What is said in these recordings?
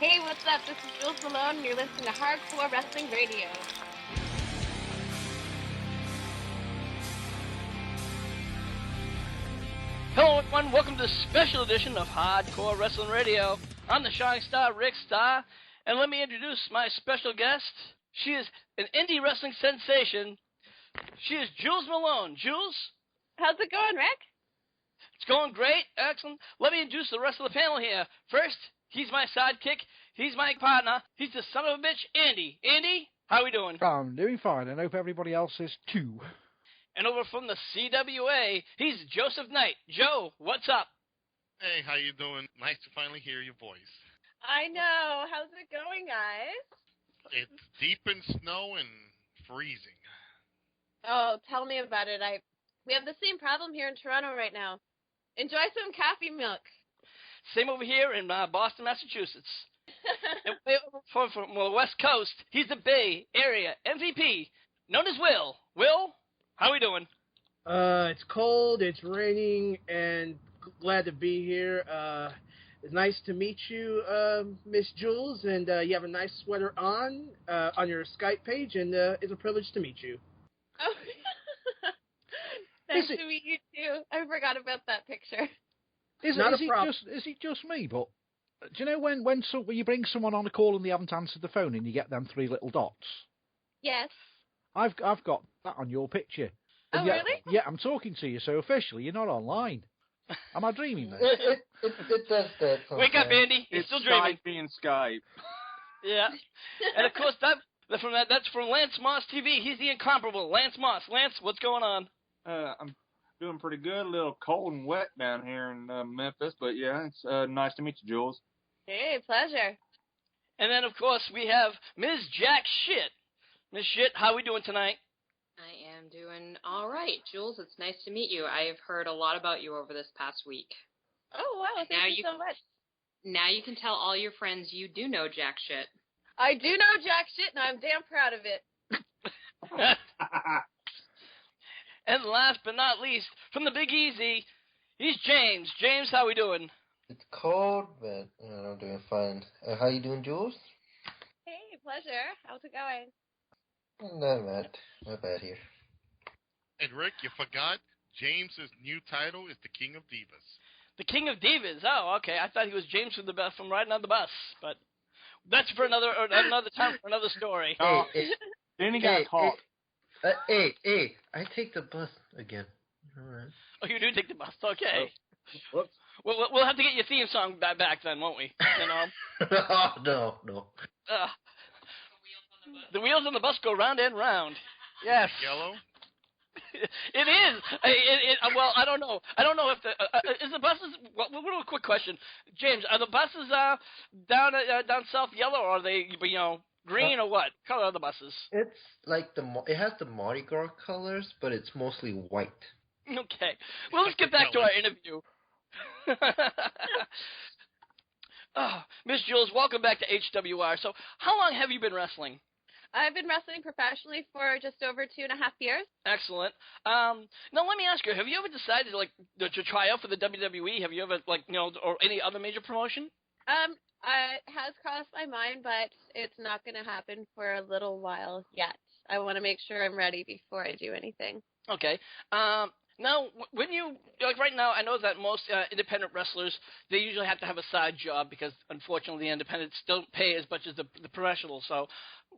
Hey, what's up? This is Jules Malone, and you're listening to Hardcore Wrestling Radio. Hello everyone, welcome to this special edition of Hardcore Wrestling Radio. I'm the Shining Star, Rick Starr, and let me introduce my special guest. She is an indie wrestling sensation. She is Jules Malone. Jules? How's it going, Rick? It's going great, excellent. Let me introduce the rest of the panel here. First, he's my sidekick, he's my partner, he's the son of a bitch, Andy. Andy, how we doing? I'm doing fine, and I hope everybody else is too. And over from the CWA, he's Joseph Knight. Joe, what's up? Hey, how you doing? Nice to finally hear your voice. I know. How's it going, guys? It's deep in snow and freezing. Oh, tell me about it. We have the same problem here in Toronto right now. Enjoy some coffee milk. Same over here in Boston, Massachusetts. And from the West Coast, he's the Bay Area MVP, known as Will. Will, how we doing? It's cold, it's raining, and glad to be here. It's nice to meet you, Miss Jules, and you have a nice sweater on your Skype page, and it's a privilege to meet you. Oh, nice to meet you too. I forgot about that picture. Is it just me? But do you know when you bring someone on a call and they haven't answered the phone and you get them three little dots? Yes. I've got that on your picture. Oh, yet, really? Yeah, I'm talking to you, so officially you're not online. Am I dreaming this? It does that sometimes. Wake up, Andy. You're still dreaming. Skype being Skype. Yeah. And of course, that's from Lance Moss TV. He's the incomparable Lance Moss. Lance, what's going on? I'm doing pretty good. A little cold and wet down here in Memphis, but yeah, it's nice to meet you, Jules. Hey, pleasure. And then, of course, we have Ms. Jaque Schitt. Ms. Schitt, how we doing tonight? I am doing all right. Jules, it's nice to meet you. I've heard a lot about you over this past week. Oh, wow. Thank you so much. Now you can tell all your friends you do know Jaque Schitt. I do know Jaque Schitt, and I'm damn proud of it. And last but not least, from the Big Easy, he's James. James, how we doing? It's cold, but I'm doing fine. How you doing, Jules? Hey, pleasure. How's it going? Not bad here. And Rick, you forgot James's new title is the King of Divas. The King of Divas. Oh, okay. I thought he was James from riding on the bus, but that's for another time for another story. Then he got caught. Hey, I take the bus again. All right. Oh, you do take the bus. Okay. Oh. Whoops. We'll have to get your theme song back then, won't we? You know. No. The wheels on the bus go round and round. Yes. Yellow? It is. Well, I don't know. I don't know if is the buses. Well, a quick question, James. Are the buses down south yellow, or are they green, or what color are the buses? It's like it has the Mardi Gras colors, but it's mostly white. Okay. Well, let's get back to our interview. Miss Jules, welcome back to HWR. So, how long have you been wrestling? I've been wrestling professionally for just over 2.5 years. Excellent. Now let me ask you: have you ever decided to try out for the WWE? Have you ever or any other major promotion? It has crossed my mind, but it's not going to happen for a little while yet. I want to make sure I'm ready before I do anything. Okay. Now, when you right now, I know that most independent wrestlers, they usually have to have a side job because unfortunately the independents don't pay as much as the professionals. So,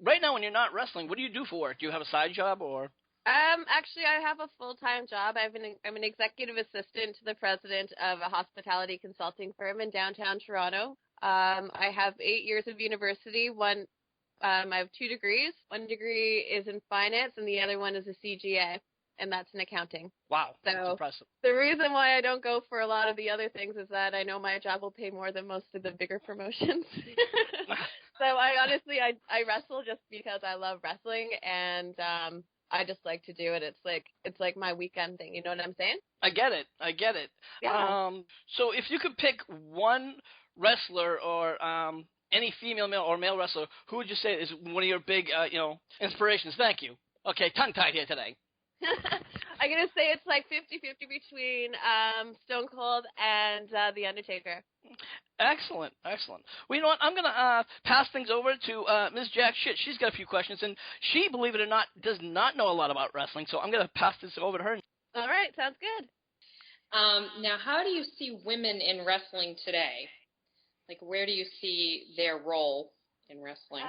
right now when you're not wrestling, what do you do for work? Do you have a side job or? Actually, I have a full-time job. I'm an executive assistant to the president of a hospitality consulting firm in downtown Toronto. I have 8 years of university. I have 2 degrees. 1 degree is in finance, and the other one is a CGA. And that's in accounting. Wow, so that's impressive. The reason why I don't go for a lot of the other things is that I know my job will pay more than most of the bigger promotions. So I honestly wrestle just because I love wrestling, and I just like to do it. It's like my weekend thing. You know what I'm saying? I get it. Yeah. So if you could pick one wrestler or any female, male, or male wrestler, who would you say is one of your big inspirations? Thank you. Okay, tongue-tied here today. I'm going to say it's like 50-50 between Stone Cold and The Undertaker. Excellent, excellent. Well, you know what? I'm going to pass things over to Ms. Jaque Schitt. She's got a few questions, and she, believe it or not, does not know a lot about wrestling, so I'm going to pass this over to her. All right, sounds good. Now, how do you see women in wrestling today? Like, where do you see their role in wrestling?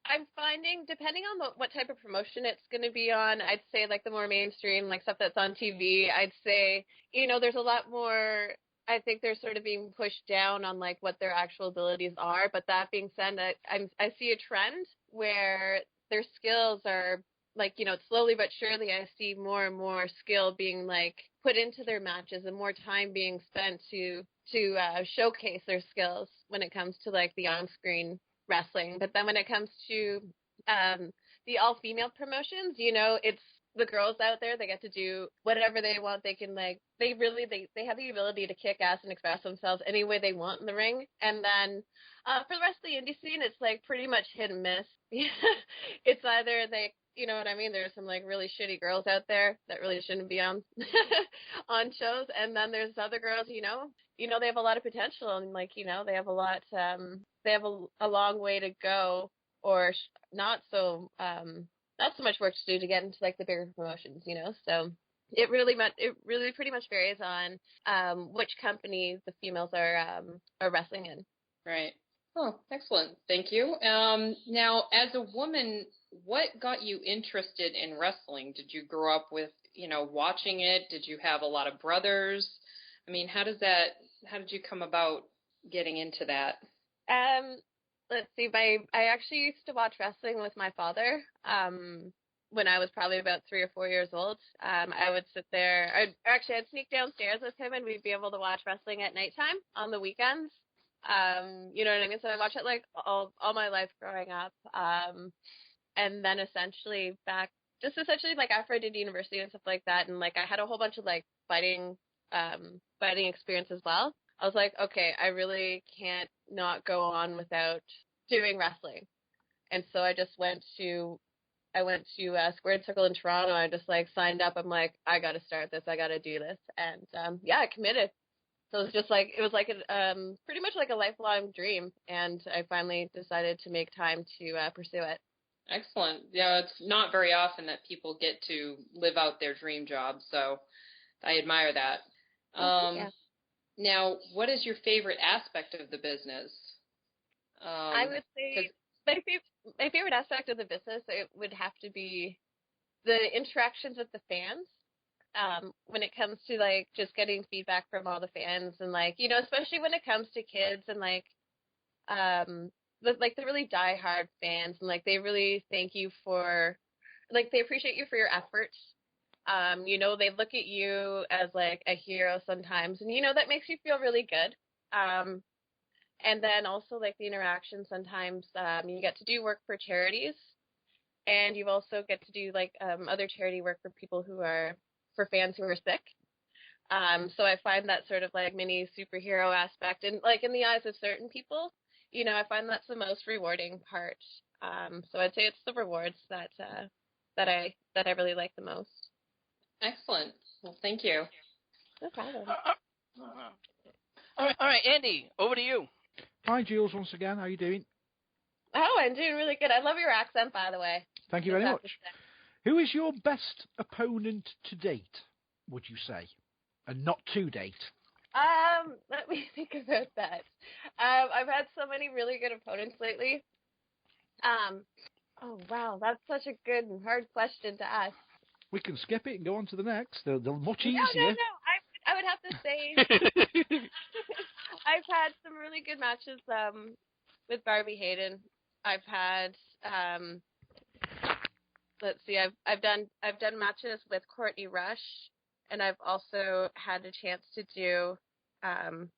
I'm finding, depending on what type of promotion it's going to be on, I'd say like the more mainstream, like stuff that's on TV, I'd say, there's a lot more. I think they're sort of being pushed down on like what their actual abilities are. But that being said, I see a trend where their skills are like, slowly but surely I see more and more skill being like put into their matches and more time being spent to showcase their skills when it comes to like the on-screen wrestling. But then when it comes to the all-female promotions, it's the girls out there. They get to do whatever they want. They can like they have the ability to kick ass and express themselves any way they want in the ring. And then for the rest of the indie scene, it's like pretty much hit and miss. It's either they, you know what I mean, there's some like really shitty girls out there that really shouldn't be on on shows, and then there's other girls, they have a lot of potential, and like they have a lot they have a long way to go, or not so much work to do to get into like the bigger promotions, so it really pretty much varies on which company the females are wrestling in. Right. Oh, excellent. Thank you. Now, as a woman, what got you interested in wrestling? Did you grow up with, watching it? Did you have a lot of brothers? I mean, how did you come about getting into that? Let's see. I actually used to watch wrestling with my father. When I was probably about 3 or 4 years old, I would sit there. I'd sneak downstairs with him, and we'd be able to watch wrestling at nighttime on the weekends. You know what I mean? So I watched it like all my life growing up. And then essentially like after I did university and stuff like that, and like I had a whole bunch of like fighting experience as well. I was like, okay, I really can't not go on without doing wrestling. And so I went to Squared Circle in Toronto. I just like signed up. I'm like, I got to start this. I got to do this. And I committed. So it was like pretty much like a lifelong dream. And I finally decided to make time to pursue it. Excellent. Yeah, it's not very often that people get to live out their dream job. So I admire that. Yeah. Now, what is your favorite aspect of the business? I would say my favorite aspect of the business, it would have to be the interactions with the fans. When it comes to like just getting feedback from all the fans, and like, especially when it comes to kids and like the really diehard fans, and like they really thank you for, like, they appreciate you for your efforts. They look at you as like a hero sometimes, and that makes you feel really good. And then also like the interaction sometimes, you get to do work for charities, and you also get to do like other charity work for fans who are sick. So I find that sort of like mini superhero aspect, and like in the eyes of certain people, I find that's the most rewarding part. So I'd say it's the rewards that I really like the most. Excellent. Well, thank you. No problem. All right, Andy, over to you. Hi, Jules, once again. How are you doing? Oh, I'm doing really good. I love your accent, by the way. Thank you very much. Who is your best opponent to date, would you say? And not to date. Let me think about that. I've had so many really good opponents lately. Oh, wow, that's such a good and hard question to ask. We can skip it and go on to the next. They're much easier. No. I would have to say I've had some really good matches with Barbie Hayden. I've had let's see, I've done matches with Courtney Rush, and I've also had a chance to do I've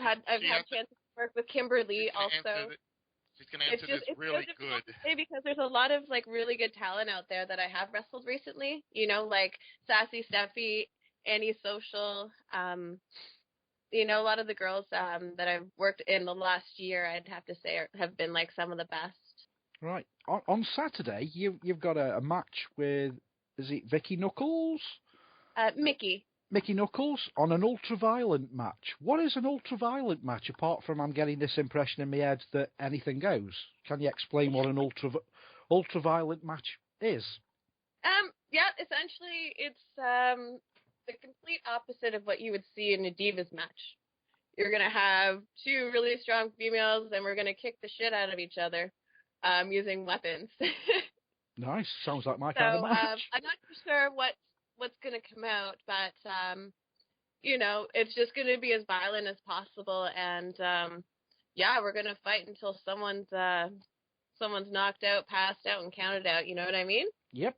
had chances to work with Kimberly also. She's going to answer this really good. Because there's a lot of like really good talent out there that I have wrestled recently. Like Sassy Steffi, Annie Social. A lot of the girls that I've worked in the last year, I'd have to say, have been like some of the best. Right. On Saturday, you've got a match with, is it Vicky Knuckles? Mickey. Mickey Knuckles, on an ultra-violent match. What is an ultra-violent match, apart from I'm getting this impression in my head that anything goes? Can you explain what an ultra-violent match is? Yeah, essentially it's the complete opposite of what you would see in a Divas match. You're going to have two really strong females, and we're going to kick the shit out of each other using weapons. Nice. Sounds like my kind of match. I'm not too sure what's going to come out, but, it's just going to be as violent as possible. And, we're going to fight until someone's knocked out, passed out, and counted out. You know what I mean? Yep.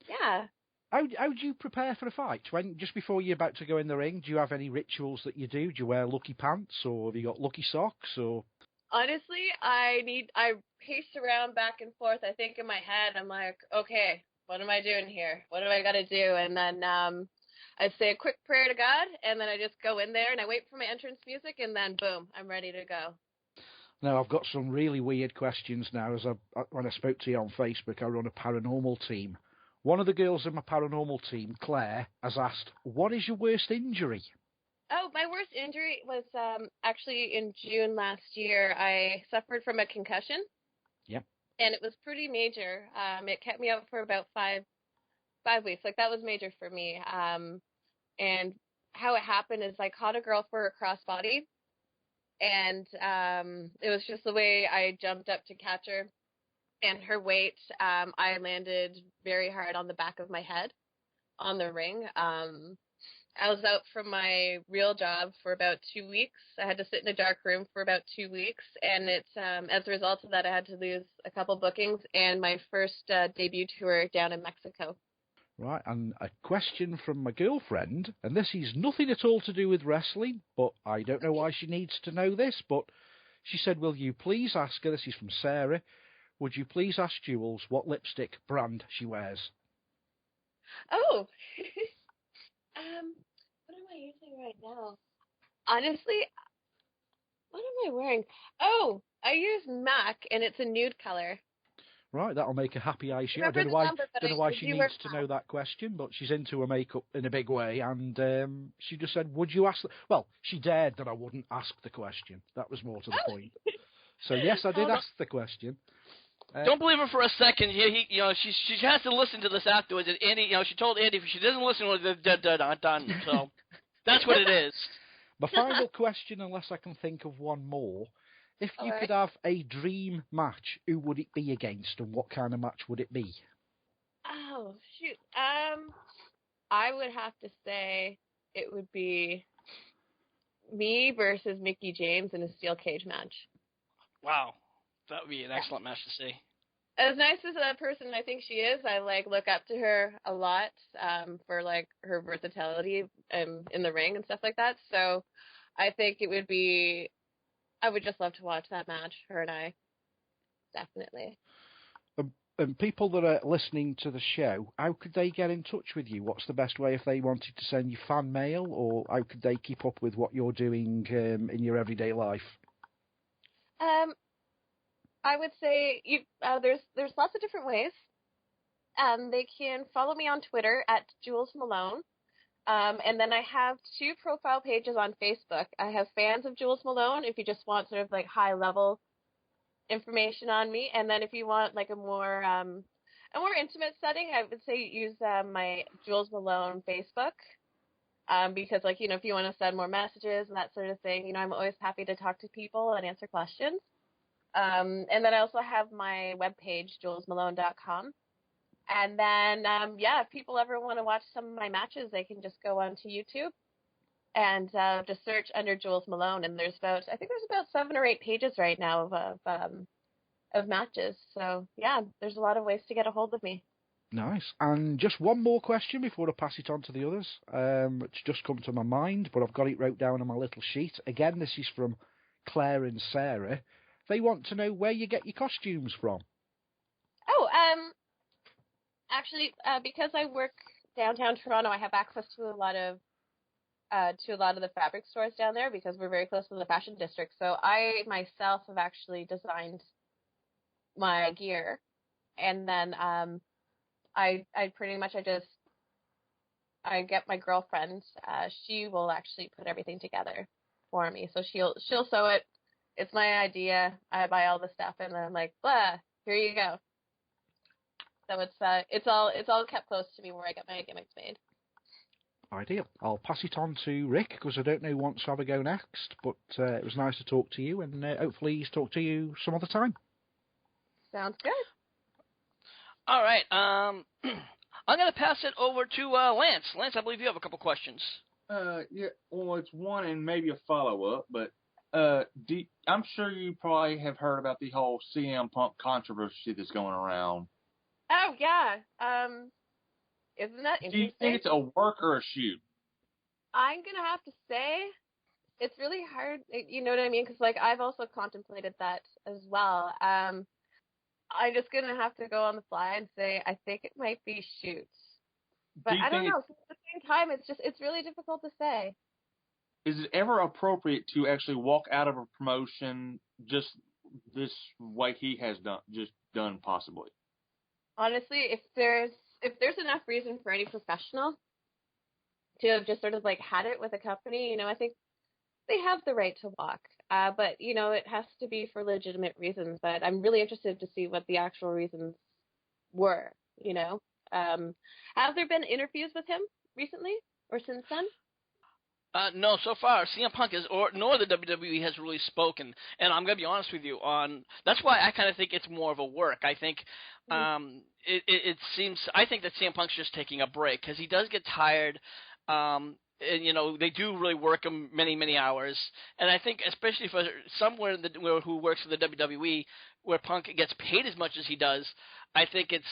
Yeah. How do you prepare for a fight? Just before you're about to go in the ring, do you have any rituals that you do? Do you wear lucky pants, or have you got lucky socks, or? Honestly, I pace around back and forth. I think in my head, I'm like, okay, what am I doing here? What do I got to do? And then I say a quick prayer to God, and then I just go in there and I wait for my entrance music, and then boom, I'm ready to go. Now, I've got some really weird questions now. When I spoke to you on Facebook, I run a paranormal team. One of the girls in my paranormal team, Claire, has asked, what is your worst injury? Oh, my worst injury was actually in June last year. I suffered from a concussion. Yep. And it was pretty major. It kept me out for about five weeks. Like, that was major for me. And how it happened is I caught a girl for a crossbody. And it was just the way I jumped up to catch her. And her weight, I landed very hard on the back of my head on the ring. I was out from my real job for about 2 weeks. I had to sit in a dark room for about 2 weeks. And it's as a result of that, I had to lose a couple bookings and my first debut tour down in Mexico. Right, and a question from my girlfriend, and this is nothing at all to do with wrestling, but I don't know why she needs to know this, but she said, will you please ask her, this is from Sarah, would you please ask Jules what lipstick brand she wears? Oh, what am I using right now? Honestly, what am I wearing? Oh, I use MAC, and it's a nude color. Right, that'll make her happy, I assume. I don't know why she needs to know that question, but she's into her makeup in a big way, and she just said, would you ask... Well, she dared that I wouldn't ask the question. That was more to the point. So, yes, I did ask the question. Don't believe her for a second. She has to listen to this afterwards. And Andy, she told Andy if she doesn't listen, I'm done. So that's what it is. My final question, unless I can think of one more. If you could have a dream match, who would it be against, and what kind of match would it be? Oh, shoot. I would have to say it would be me versus Mickie James in a steel cage match. Wow. That would be an excellent match to see. As nice as a person I think she is, I look up to her a lot for her versatility in the ring and stuff like that. So I think it would be... I would just love to watch that match, her and I. Definitely. And people that are listening to the show, how could they get in touch with you? What's the best way if they wanted to send you fan mail, or how could they keep up with what you're doing in your everyday life? I would say there's lots of different ways. They can follow me on Twitter at Jules Malone. And then I have 2 profile pages on Facebook. I have fans of Jules Malone, if you just want sort of high level information on me. And then if you want a more intimate setting, I would say use my Jules Malone Facebook. Because if you want to send more messages and that sort of thing, I'm always happy to talk to people and answer questions. And then I also have my webpage, julesmalone.com. And then, if people ever want to watch some of my matches, they can just go onto YouTube and just search under Jules Malone. And there's about 7 or 8 pages right now of matches. So, there's a lot of ways to get a hold of me. Nice. And just one more question before I pass it on to the others. It's just come to my mind, but I've got it wrote down on my little sheet. Again, this is from Claire and Sarah. They want to know where you get your costumes from. Oh, actually, because I work downtown Toronto, I have access to a lot of the fabric stores down there because we're very close to the fashion district. So I myself have actually designed my gear, and then I I get my girlfriend. She will actually put everything together for me. So she'll sew it. It's my idea. I buy all the stuff, and then I'm like, blah, here you go. So it's all kept close to me where I get my gimmicks made. Ideal. I'll pass it on to Rick because I don't know who wants to have a go next. But it was nice to talk to you, and hopefully he's talk to you some other time. Sounds good. All right. I'm going to pass it over to Lance. Lance, I believe you have a couple questions. Yeah. Well, it's one and maybe a follow-up, but I'm sure you probably have heard about the whole CM Punk controversy that's going around. Oh yeah. Isn't that interesting? Do you think it's a work or a shoot? I'm gonna have to say it's really hard. You know what I mean? Because like I've also contemplated that as well. I'm just gonna have to go on the fly and say I think it might be shoot, but I don't know. At the same time, it's really difficult to say. Is it ever appropriate to actually walk out of a promotion just this way he has done possibly? Honestly, if there's enough reason for any professional to have just sort of like had it with a company, I think they have the right to walk. But it has to be for legitimate reasons. But I'm really interested to see what the actual reasons were. Have there been interviews with him recently or since then? No, so far CM Punk nor the WWE has really spoken, and I'm gonna be honest with you that's why I kind of think it's more of a work. I think it seems I think that CM Punk's just taking a break because he does get tired. And they do really work him many hours, and I think especially for somewhere who works for the WWE where Punk gets paid as much as he does, I think it's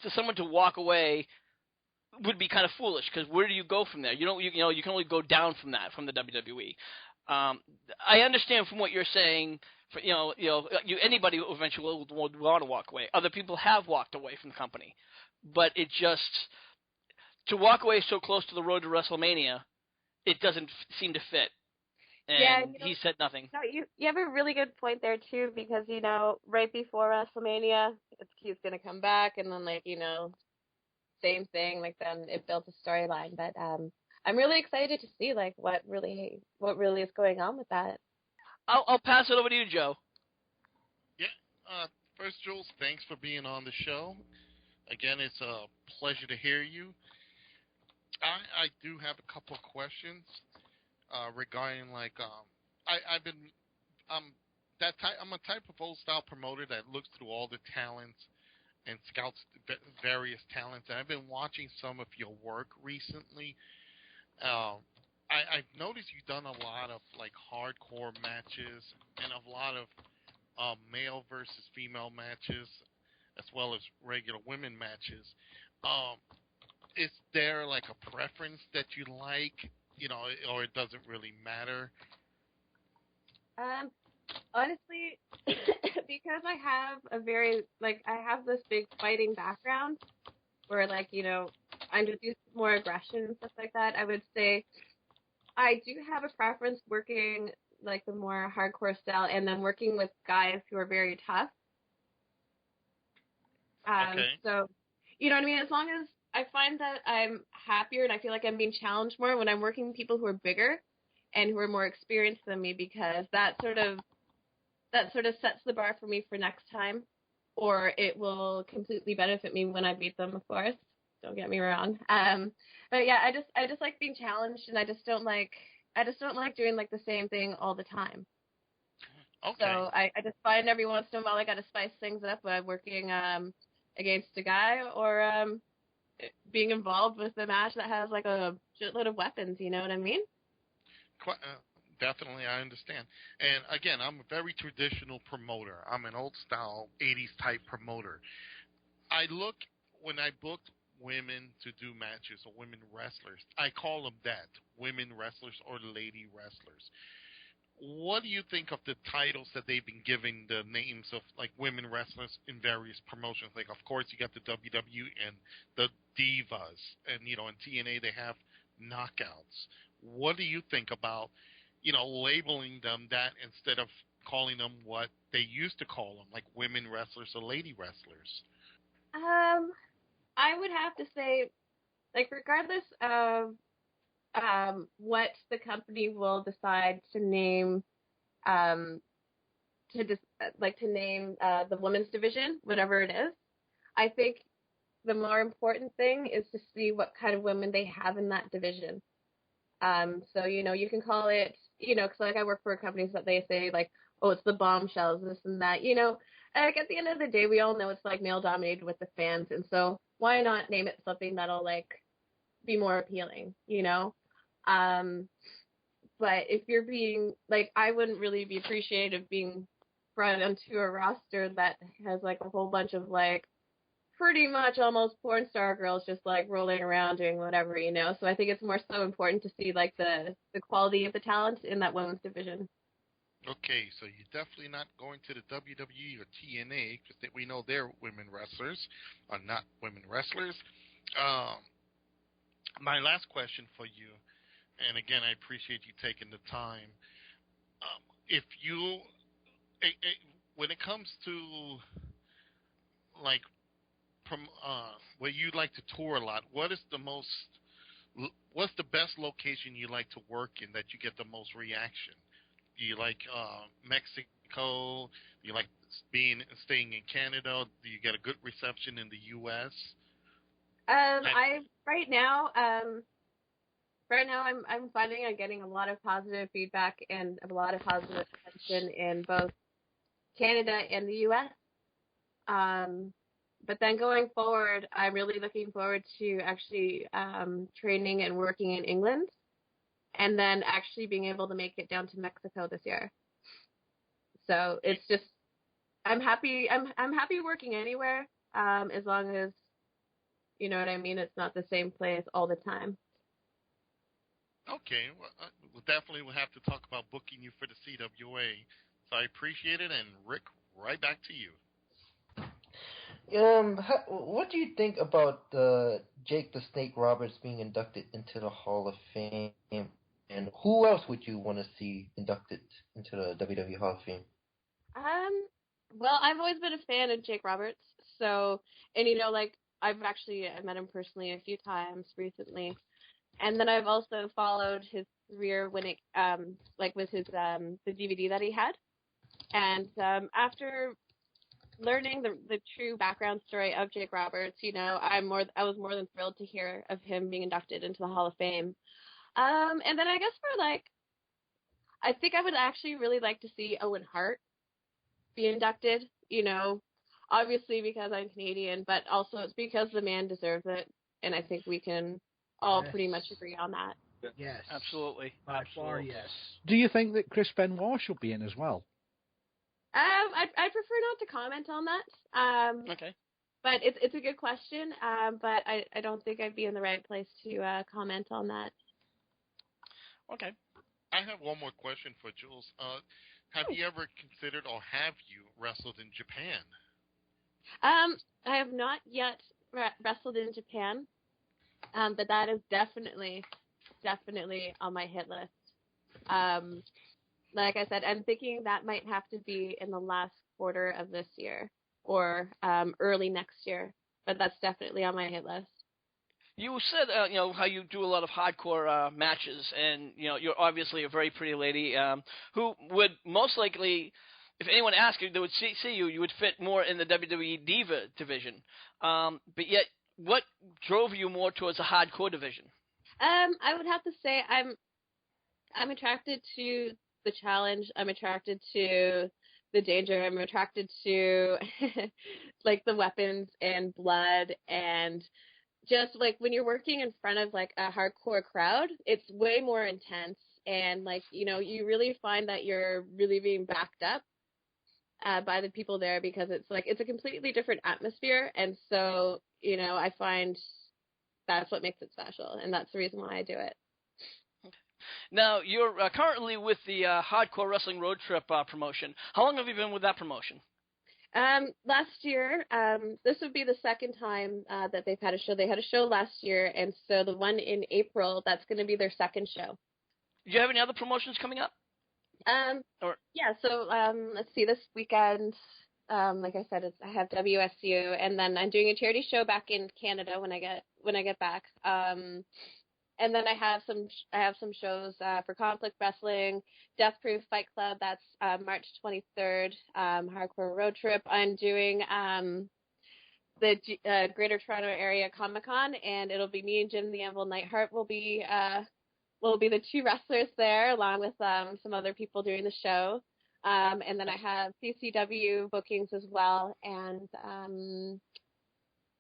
to someone to walk away would be kind of foolish because where do you go from there? You can only go down from that from the WWE. I understand from what you're saying. Anybody eventually would want to walk away. Other people have walked away from the company, but it just to walk away so close to the road to WrestleMania, it doesn't seem to fit. And he said nothing. No, you have a really good point there too because right before WrestleMania, he's gonna come back and then same thing, then it built a storyline. But I'm really excited to see what really is going on with that. I'll pass it over to you, Joe. Yeah. First, Jules, thanks for being on the show. Again, it's a pleasure to hear you. I do have a couple of questions regarding I'm a type of old style promoter that looks through all the talents and scouts various talents. And I've been watching some of your work recently. I've noticed you've done a lot of hardcore matches and a lot of male versus female matches, as well as regular women matches. Is there a preference that you like, or it doesn't really matter? Honestly, because I have I have this big fighting background where I introduce more aggression and stuff like that, I would say I do have a preference working the more hardcore style and then working with guys who are very tough. Okay. So, you know what I mean? As long as I find that I'm happier and I feel like I'm being challenged more when I'm working with people who are bigger and who are more experienced than me because that sort of sets the bar for me for next time, or it will completely benefit me when I beat them, of course. Don't get me wrong. But yeah, I just like being challenged, and I just don't like doing the same thing all the time. Okay. So I just find every once in a while I got to spice things up by working against a guy or being involved with a match that has a shitload of weapons. You know what I mean? Definitely, I understand. And again, I'm a very traditional promoter. I'm an old style 80s type promoter. When I book women to do matches or women wrestlers, I call them that, women wrestlers or lady wrestlers. What do you think of the titles that they've been giving the names of women wrestlers in various promotions? Of course, you got the WWE and the Divas, and in TNA they have Knockouts. What do you think about labeling them that instead of calling them what they used to call them, women wrestlers or lady wrestlers? I would have to say like regardless of what the company will decide to name the women's division, whatever it is, I think the more important thing is to see what kind of women they have in that division. So, you can call it, because like I work for companies that they say like, oh, it's the bombshells, this and that, like at the end of the day, we all know it's like male dominated with the fans. And so why not name it something that'll like be more appealing, but if you're being like, I wouldn't really be appreciative of being brought onto a roster that has like a whole bunch of like pretty much almost porn star girls just like rolling around doing whatever, So I think it's more so important to see like the quality of the talent in that women's division. Okay, so you're definitely not going to the WWE or TNA because we know they're women wrestlers are not women wrestlers. My last question for you, and again, I appreciate you taking the time. If you, when it comes to like where you like to tour a lot, what's the best location you like to work in that you get the most reaction? Do you like Mexico? Do you like staying in Canada? Do you get a good reception in the U.S.? Right now I'm finding I'm getting a lot of positive feedback and a lot of positive attention in both Canada and the U.S. But then going forward, I'm really looking forward to actually training and working in England, and then actually being able to make it down to Mexico this year. So it's just I'm happy working anywhere, as long as you know what I mean. It's not the same place all the time. Okay, well, we'll definitely have to talk about booking you for the CWA. So I appreciate it, and Rick, right back to you. What do you think about Jake the Snake Roberts being inducted into the Hall of Fame? And who else would you want to see inducted into the WWE Hall of Fame? Well, I've always been a fan of Jake Roberts. So, and like I met him personally a few times recently. And then I've also followed his career when it, like with his, the DVD that he had. And after learning the true background story of Jake Roberts, I was more than thrilled to hear of him being inducted into the Hall of Fame. And then I guess I think I would actually really like to see Owen Hart be inducted, obviously because I'm Canadian, but also it's because the man deserves it. And I think we can all pretty much agree on that. Yes. Absolutely. By far, yes. Do you think that Chris Benoit should be in as well? I prefer not to comment on that. Okay. But it's a good question. But I don't think I'd be in the right place to comment on that. Okay. I have one more question for Jules. Have you ever considered, or have you wrestled in Japan? I have not yet wrestled in Japan. But that is definitely on my hit list. Like I said, I'm thinking that might have to be in the last quarter of this year or early next year. But that's definitely on my hit list. You said, how you do a lot of hardcore matches, and you're obviously a very pretty lady who would most likely, if anyone asked you, they would see you. You would fit more in the WWE Diva division. But yet, what drove you more towards the hardcore division? I would have to say I'm attracted to the challenge. I'm attracted to the danger. I'm attracted to like the weapons and blood, and just like when you're working in front of like a hardcore crowd, it's way more intense, and like you really find that you're really being backed up by the people there, because it's a completely different atmosphere, and so I find that's what makes it special, and that's the reason why I do it. Now, you're currently with the Hardcore Wrestling Road Trip promotion. How long have you been with that promotion? Last year, this would be the second time that they've had a show. They had a show last year, and so the one in April, that's going to be their second show. Do you have any other promotions coming up? Yeah, so let's see, this weekend, Like I said, I have WSU, and then I'm doing a charity show back in Canada when I get back. And then I have some shows for Conflict Wrestling, Death Proof Fight Club. That's March 23rd. Hardcore Road Trip. I'm doing the Greater Toronto Area Comic Con, and it'll be me and Jim the Anvil Nightheart will be the two wrestlers there, along with some other people doing the show. And then I have CCW bookings as well, and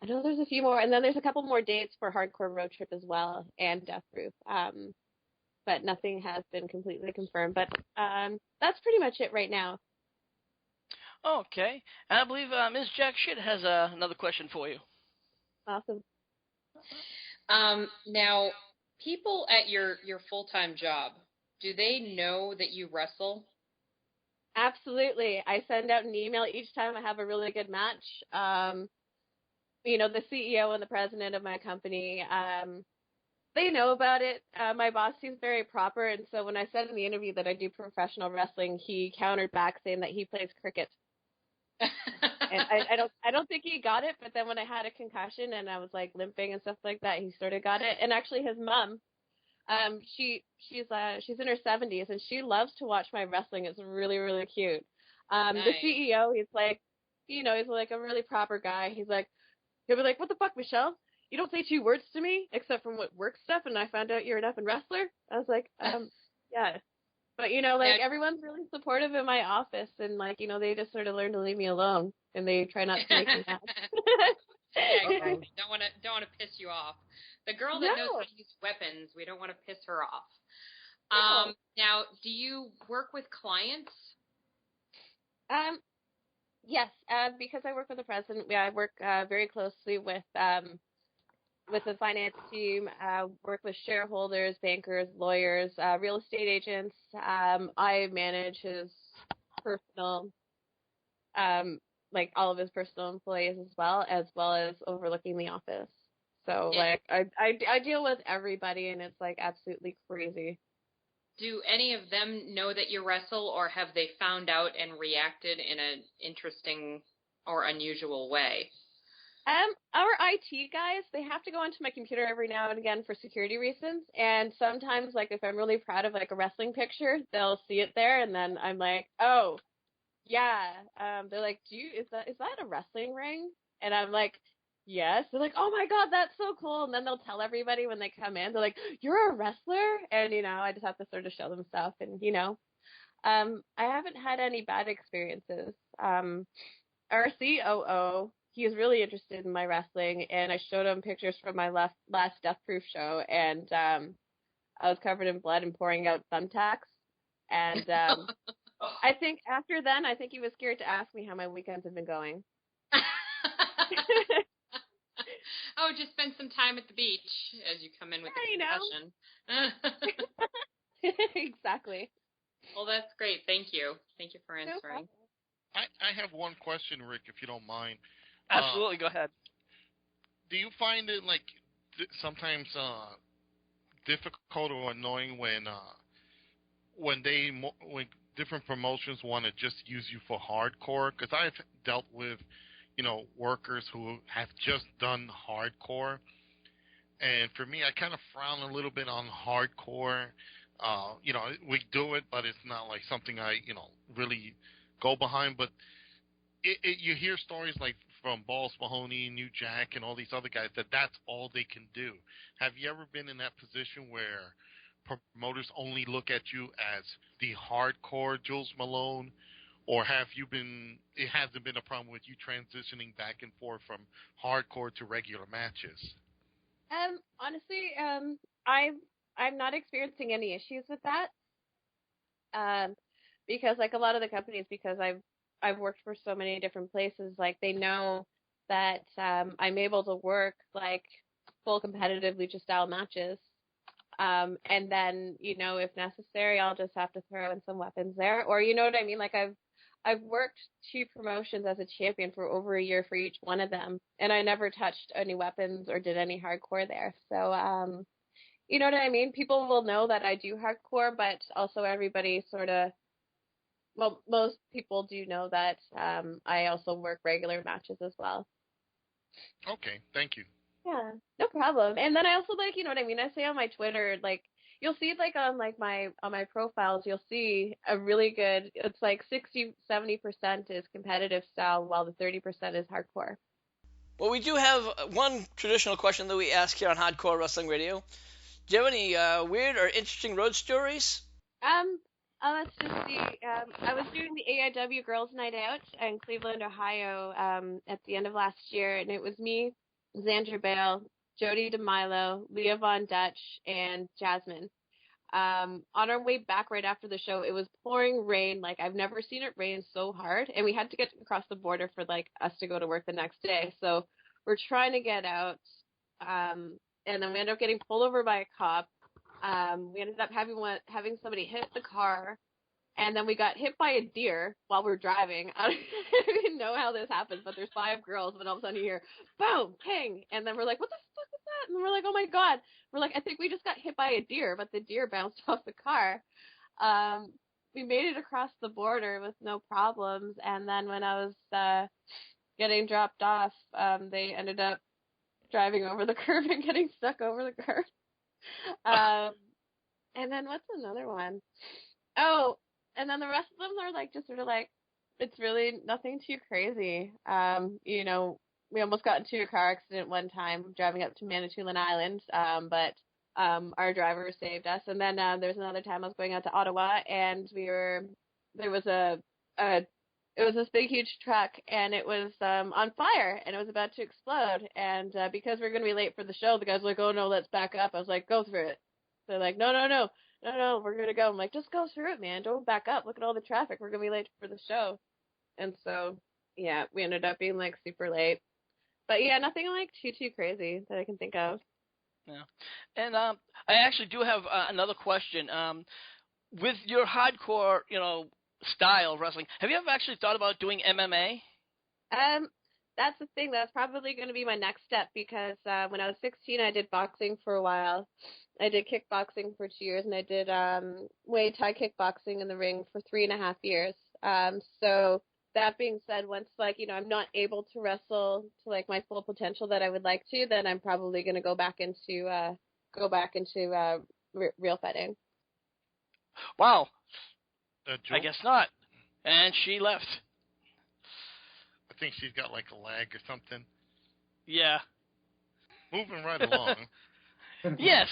I know there's a few more, and then there's a couple more dates for Hardcore Road Trip as well, and Death Proof. But nothing has been completely confirmed. But that's pretty much it right now. Okay. And I believe Ms. Jaque Schitt has another question for you. Awesome. Now, people at your full-time job, do they know that you wrestle? Absolutely. I send out an email each time I have a really good match. The CEO and the president of my company, they know about it. My boss, he's very proper, and so when I said in the interview that I do professional wrestling, he countered back saying that he plays cricket. And I don't think he got it, but then when I had a concussion and I was like limping and stuff like that, he sort of got it. And actually his mom, she's in her 70s and she loves to watch my wrestling. It's really, really cute. Nice. The CEO, he's like, he's like a really proper guy. He'll be like, "What the fuck, Michelle? You don't say two words to me except from what work stuff, and I found out you're an up and wrestler." I was like, yeah. But, everyone's really supportive in my office, and, they just sort of learn to leave me alone, and they try not to make me mad. Yeah, exactly. Don't want to piss you off. The girl that knows how to use weapons, we don't want to piss her off. No. Now, do you work with clients? Yes, because I work with the president, I work very closely with the finance team, work with shareholders, bankers, lawyers, real estate agents. I manage his personal, all of his personal employees as well as overlooking the office. So, I deal with everybody, and it's, absolutely crazy. Do any of them know that you wrestle, or have they found out and reacted in an interesting or unusual way? Our IT guys, they have to go onto my computer every now and again for security reasons. And sometimes, if I'm really proud of, a wrestling picture, they'll see it there. And then I'm like, oh, yeah. They're like, is that a wrestling ring? And I'm like, yes. They're like, oh my God, that's so cool. And then they'll tell everybody when they come in, they're like, you're a wrestler? And, I just have to sort of show them stuff. And, I haven't had any bad experiences. Our COO, he was really interested in my wrestling, and I showed him pictures from my last Death Proof show, and I was covered in blood and pouring out thumbtacks. And I think after then, he was scared to ask me how my weekends have been going. Oh, just spend some time at the beach as you come in with the concussion. Exactly. Well, that's great. Thank you. Thank you for answering. I have one question, Rick, if you don't mind. Absolutely, go ahead. Do you find it sometimes difficult or annoying when different promotions want to just use you for hardcore? Because I've dealt with workers who have just done hardcore, and for me, I kind of frown a little bit on hardcore. We do it, but it's not something I really go behind. But you hear stories from Balls Mahoney, New Jack, and all these other guys that's all they can do. Have you ever been in that position where promoters only look at you as the hardcore Jules Malone, or it hasn't been a problem with you transitioning back and forth from hardcore to regular matches? Honestly, I'm not experiencing any issues with that. Because a lot of the companies, because I've worked for so many different places, they know that I'm able to work full competitive lucha style matches. And then, if necessary, I'll just have to throw in some weapons there, or you know what I mean? I've worked 2 promotions as a champion for over a year for each one of them, and I never touched any weapons or did any hardcore there. So, you know what I mean? People will know that I do hardcore, but also everybody sort of, well, most people do know that I also work regular matches as well. Okay, thank you. Yeah, no problem. And then I also like, you know what I mean? I say on my Twitter, like you'll see like on like my profiles, you'll see a really good, it's like 60-70% is competitive style while the 30% is hardcore. Well, we do have one traditional question that we ask here on Hardcore Wrestling Radio. Do you have any weird or interesting road stories? Let's just see. I was doing the AIW Girls Night Out in Cleveland, Ohio, at the end of last year, and it was me, Xandra Bale, Jody DeMilo, Leah Von Dutch, and Jasmine. On our way back right after the show, it was pouring rain. Like, I've never seen it rain so hard, and we had to get across the border for, like, us to go to work the next day. So we're trying to get out, and then we ended up getting pulled over by a cop. We ended up having somebody hit the car, and then we got hit by a deer while we were driving. I don't even know how this happened, but there's 5 girls, and all of a sudden you hear, boom, ping, and then we're like, what the fuck is that? And we're like, oh my god. We're like, I think we just got hit by a deer, but the deer bounced off the car. We made it across the border with no problems, and then when I was getting dropped off, they ended up driving over the curb and getting stuck over the curb. And then what's another one? Oh, and then the rest of them are like just sort of like, it's really nothing too crazy. You know, we almost got into a car accident one time driving up to Manitoulin Island, but our driver saved us. And then there's another time I was going out to Ottawa, and there was it was this big huge truck, and it was on fire, and it was about to explode. And because we're going to be late for the show, the guys were like, oh no, let's back up. I was like, go through it. They're like, no, we're going to go. I'm like, just go through it, man. Don't back up. Look at all the traffic. We're going to be late for the show. And so, yeah, we ended up being like super late. But yeah, nothing like too crazy that I can think of. Yeah. And I actually do have another question. With your hardcore, style of wrestling, have you ever actually thought about doing MMA? That's the thing. That's probably going to be my next step, because when I was 16, I did boxing for a while. I did kickboxing for 2 years, and I did Muay Thai kickboxing in the ring for 3.5 years. So that being said, once I'm not able to wrestle to like my full potential that I would like to, then I'm probably going to go back into real fighting. Wow. I guess not. And she left. I think she's got like a lag or something. Yeah. Moving right along. Yes.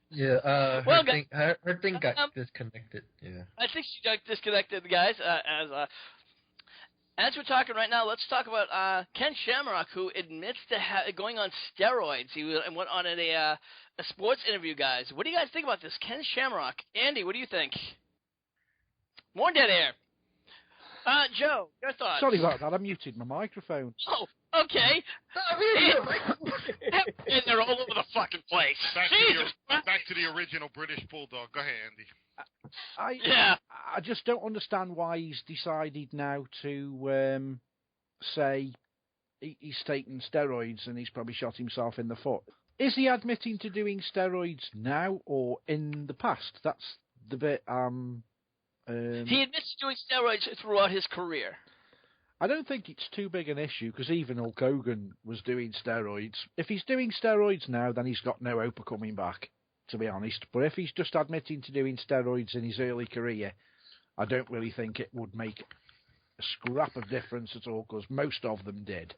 Yeah. Well, her thing got disconnected. Yeah. I think she got disconnected, guys. As we're talking right now, let's talk about Ken Shamrock, who admits to going on steroids. He went on a sports interview, guys. What do you guys think about this? Ken Shamrock. Andy, what do you think? More dead air. Joe, your thoughts? Sorry about that. I muted my microphone. Oh, okay. And they're all over the fucking place. Back to the original British Bulldog. Go ahead, Andy. I just don't understand why he's decided now to say he's taken steroids and he's probably shot himself in the foot. Is he admitting to doing steroids now or in the past? That's the bit he admits to doing steroids throughout his career. I don't think it's too big an issue, because even Hulk Hogan was doing steroids. If he's doing steroids now, then he's got no hope of coming back, to be honest. But if he's just admitting to doing steroids in his early career, I don't really think it would make a scrap of difference at all, because most of them did.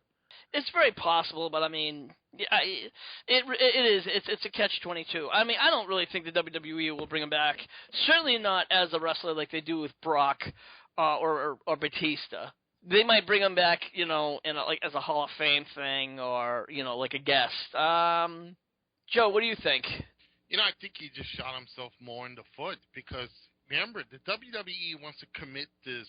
It's very possible, but I mean, it is. It's a catch-22. I mean, I don't really think the WWE will bring him back. Certainly not as a wrestler like they do with Brock or Batista. They might bring him back, as a Hall of Fame thing, or like a guest. Joe, what do you think? I think he just shot himself more in the foot, because remember, the WWE wants to commit this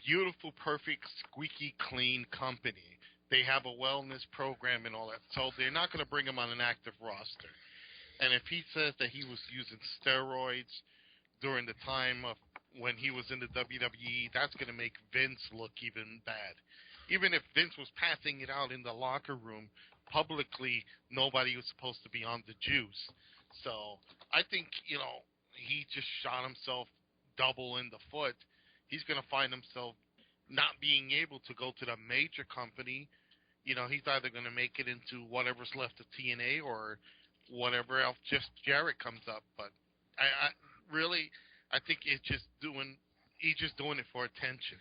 beautiful, perfect, squeaky clean company. They have a wellness program and all that, so they're not going to bring him on an active roster. And if he says that he was using steroids during the time of when he was in the WWE, that's going to make Vince look even bad. Even if Vince was passing it out in the locker room, publicly, nobody was supposed to be on the juice. So I think, he just shot himself double in the foot, he's going to find himself not being able to go to the major company. He's either going to make it into whatever's left of TNA or whatever else just Jarrett comes up. But I really, I think he's just doing it for attention.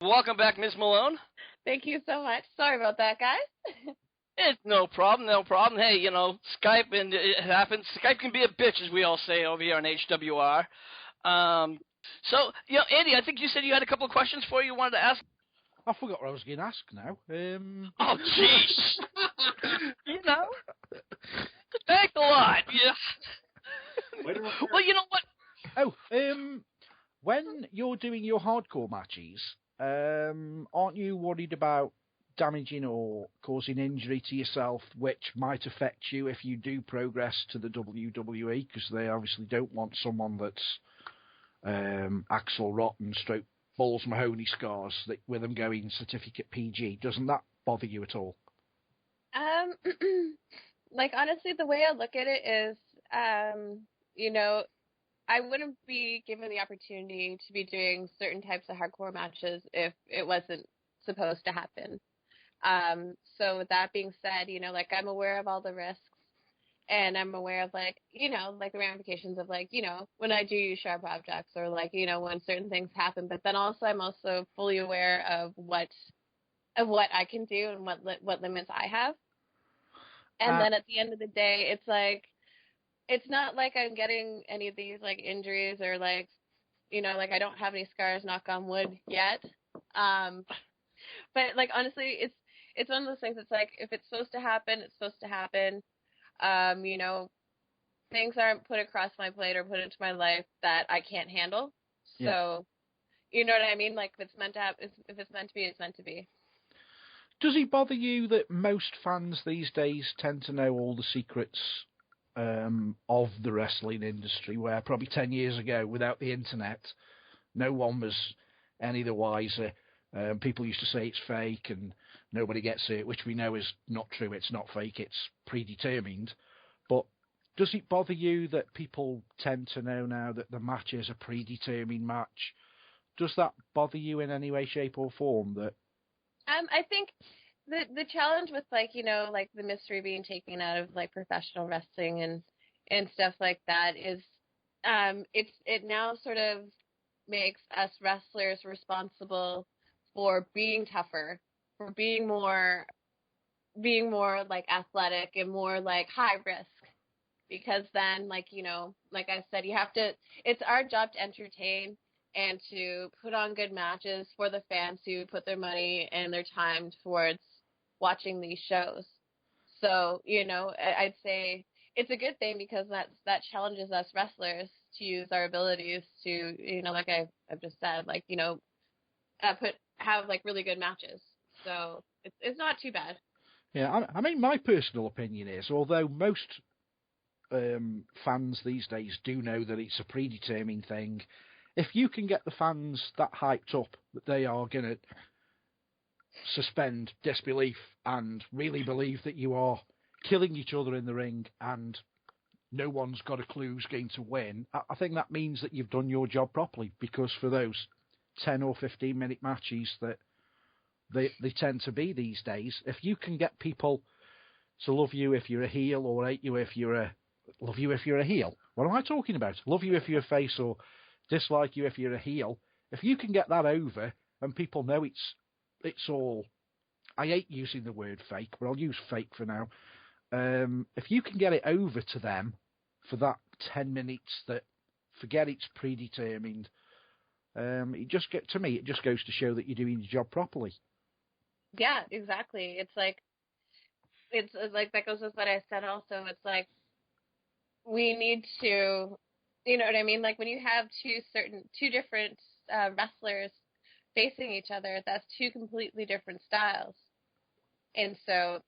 Welcome back, Ms. Malone. Thank you so much. Sorry about that, guys. It's no problem, no problem. Hey, Skype, and it happens. Skype can be a bitch, as we all say over here on HWR. So, Andy, I think you said you had a couple of questions for you wanted to ask. I forgot what I was going to ask now. Oh, jeez. Thanks a lot. Yeah. Well, you know what? Oh, when you're doing your hardcore matches, aren't you worried about damaging or causing injury to yourself, which might affect you if you do progress to the WWE? Because they obviously don't want someone that's Axel Rotten stroke Balls Mahoney scars with them going certificate PG. Doesn't that bother you at all? Honestly, the way I look at it is, I wouldn't be given the opportunity to be doing certain types of hardcore matches if it wasn't supposed to happen. So with that being said, I'm aware of all the risks, and I'm aware of the ramifications of when I do use sharp objects or when certain things happen. But then also I'm also fully aware of what I can do and what limits I have. And then at the end of the day, it's not like I'm getting any of these injuries or I don't have any scars, knock on wood, yet. But honestly, it's one of those things. It's if it's supposed to happen, it's supposed to happen. Things aren't put across my plate or put into my life that I can't handle. Yeah. So, you know what I mean? If it's meant to happen, if it's meant to be, it's meant to be. Does it bother you that most fans these days tend to know all the secrets of the wrestling industry, where probably 10 years ago, without the internet, no one was any the wiser? People used to say it's fake and nobody gets it, which we know is not true. It's not fake. It's predetermined. But does it bother you that people tend to know now that the match is a predetermined match? Does that bother you in any way, shape, or form? That I think the challenge with the mystery being taken out of professional wrestling and stuff like that is it now sort of makes us wrestlers responsible for being tougher, for being more athletic and more high risk, because then like I said, it's our job to entertain and to put on good matches for the fans who put their money and their time towards watching these shows. So, I'd say it's a good thing because that challenges us wrestlers to use our abilities to, like I've just said, have really good matches. So it's not too bad. Yeah, I mean, my personal opinion is, although most fans these days do know that it's a predetermined thing, if you can get the fans that hyped up that they are going to suspend disbelief and really believe that you are killing each other in the ring and no one's got a clue who's going to win, I think that means that you've done your job properly, because for those 10 or 15 minute matches that they tend to be these days, if you can get people to love you if you're a heel or hate you if you're love you if you're a heel. What am I talking about? Love you if you're a face or dislike you if you're a heel. If you can get that over and people know it's all, I hate using the word fake, but I'll use fake for now. If you can get it over to them for that 10 minutes that forget it's predetermined, it just goes to show that you're doing your job properly. Yeah, exactly. It's like that goes with what I said also. It's we need to, you know what I mean? When you have two different wrestlers facing each other, that's two completely different styles. And so,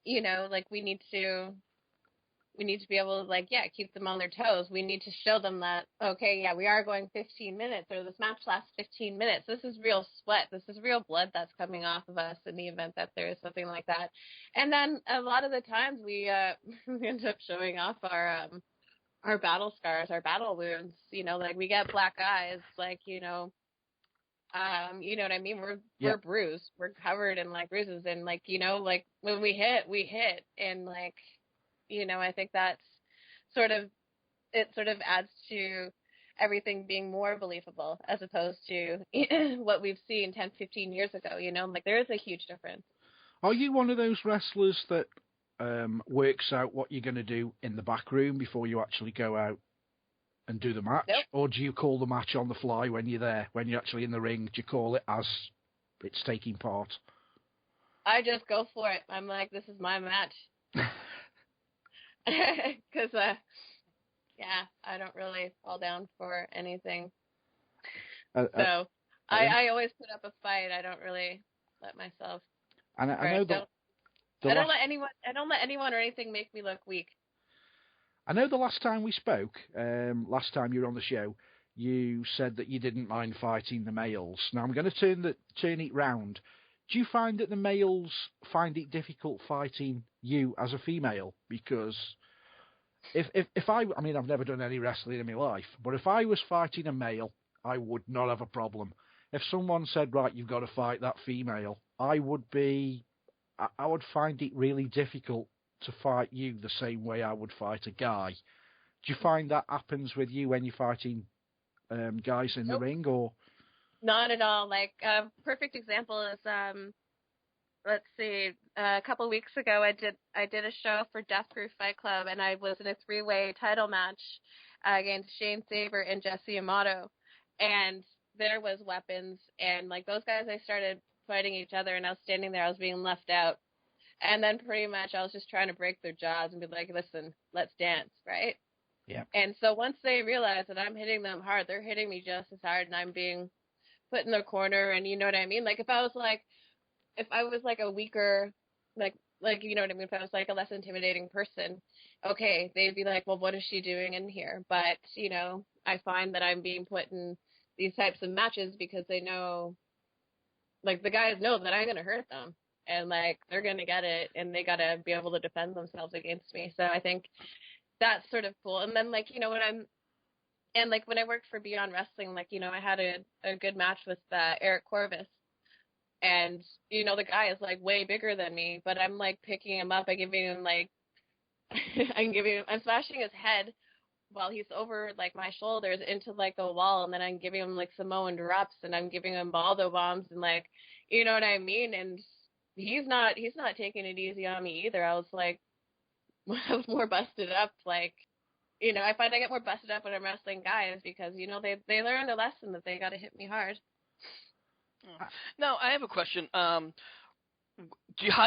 we need to be able to keep them on their toes. We need to show them that, okay, yeah, we are going 15 minutes, or this match lasts 15 minutes. This is real sweat. This is real blood that's coming off of us in the event that there is something like that. And then a lot of the times we end up showing off our our battle scars, our battle wounds. You know, like we get black eyes, like you know what I mean? We're bruised. We're covered in like bruises, and like like when we hit, and like I think that's sort of sort of adds to everything being more believable as opposed to what we've seen 10, 15 years ago. Like there is a huge difference. Are you one of those wrestlers that works out what you're going to do in the back room before you actually go out and do the match? Nope. Or do you call the match on the fly when you're there, when you're actually in the ring? Do you call it as it's taking part? I just go for it. I'm like, this is my match. Because, I don't really fall down for anything. I always put up a fight. I don't really let myself. And I know that. I don't let anyone or anything make me look weak. I know the last time we spoke, last time you were on the show, you said that you didn't mind fighting the males. Now I'm going to turn it round. Do you find that the males find it difficult fighting you as a female? Because if I mean, I've never done any wrestling in my life, but if I was fighting a male, I would not have a problem. If someone said, right, you've got to fight that female, I would find it really difficult to fight you the same way I would fight a guy. Do you find that happens with you when you're fighting guys in the ring, or? Not at all. Like a perfect example is let's see, a couple of weeks ago I did a show for Death Proof Fight Club, and I was in a 3-way title match against Shane Saber and Jesse Amato, and there was weapons, and like those guys, I started fighting each other, and I was standing there, I was being left out, and then pretty much I was just trying to break their jaws and be like, listen, let's dance, right? Yeah. And so once they realize that I'm hitting them hard, they're hitting me just as hard, and I'm being put in their corner, and you know what I mean? Like if I was like a weaker, like you know what I mean? If I was like a less intimidating person, okay, they'd be like, well, what is she doing in here? But I find that I'm being put in these types of matches because they know, like the guys know that I'm gonna hurt them, and like they're gonna get it, and they gotta be able to defend themselves against me. So I think that's sort of cool. And then like when I worked for Beyond Wrestling, like I had a good match with Eric Corvus. And, the guy is like way bigger than me, but I'm like picking him up. I'm smashing his head while he's over like my shoulders into like the wall. And then I'm giving him like Samoan drops, and I'm giving him Baldo bombs, and like, you know what I mean? And he's not taking it easy on me either. I was like, I was more busted up. Like, I find I get more busted up when I'm wrestling guys because, they learn a lesson that they got to hit me hard. Now, I have a question. How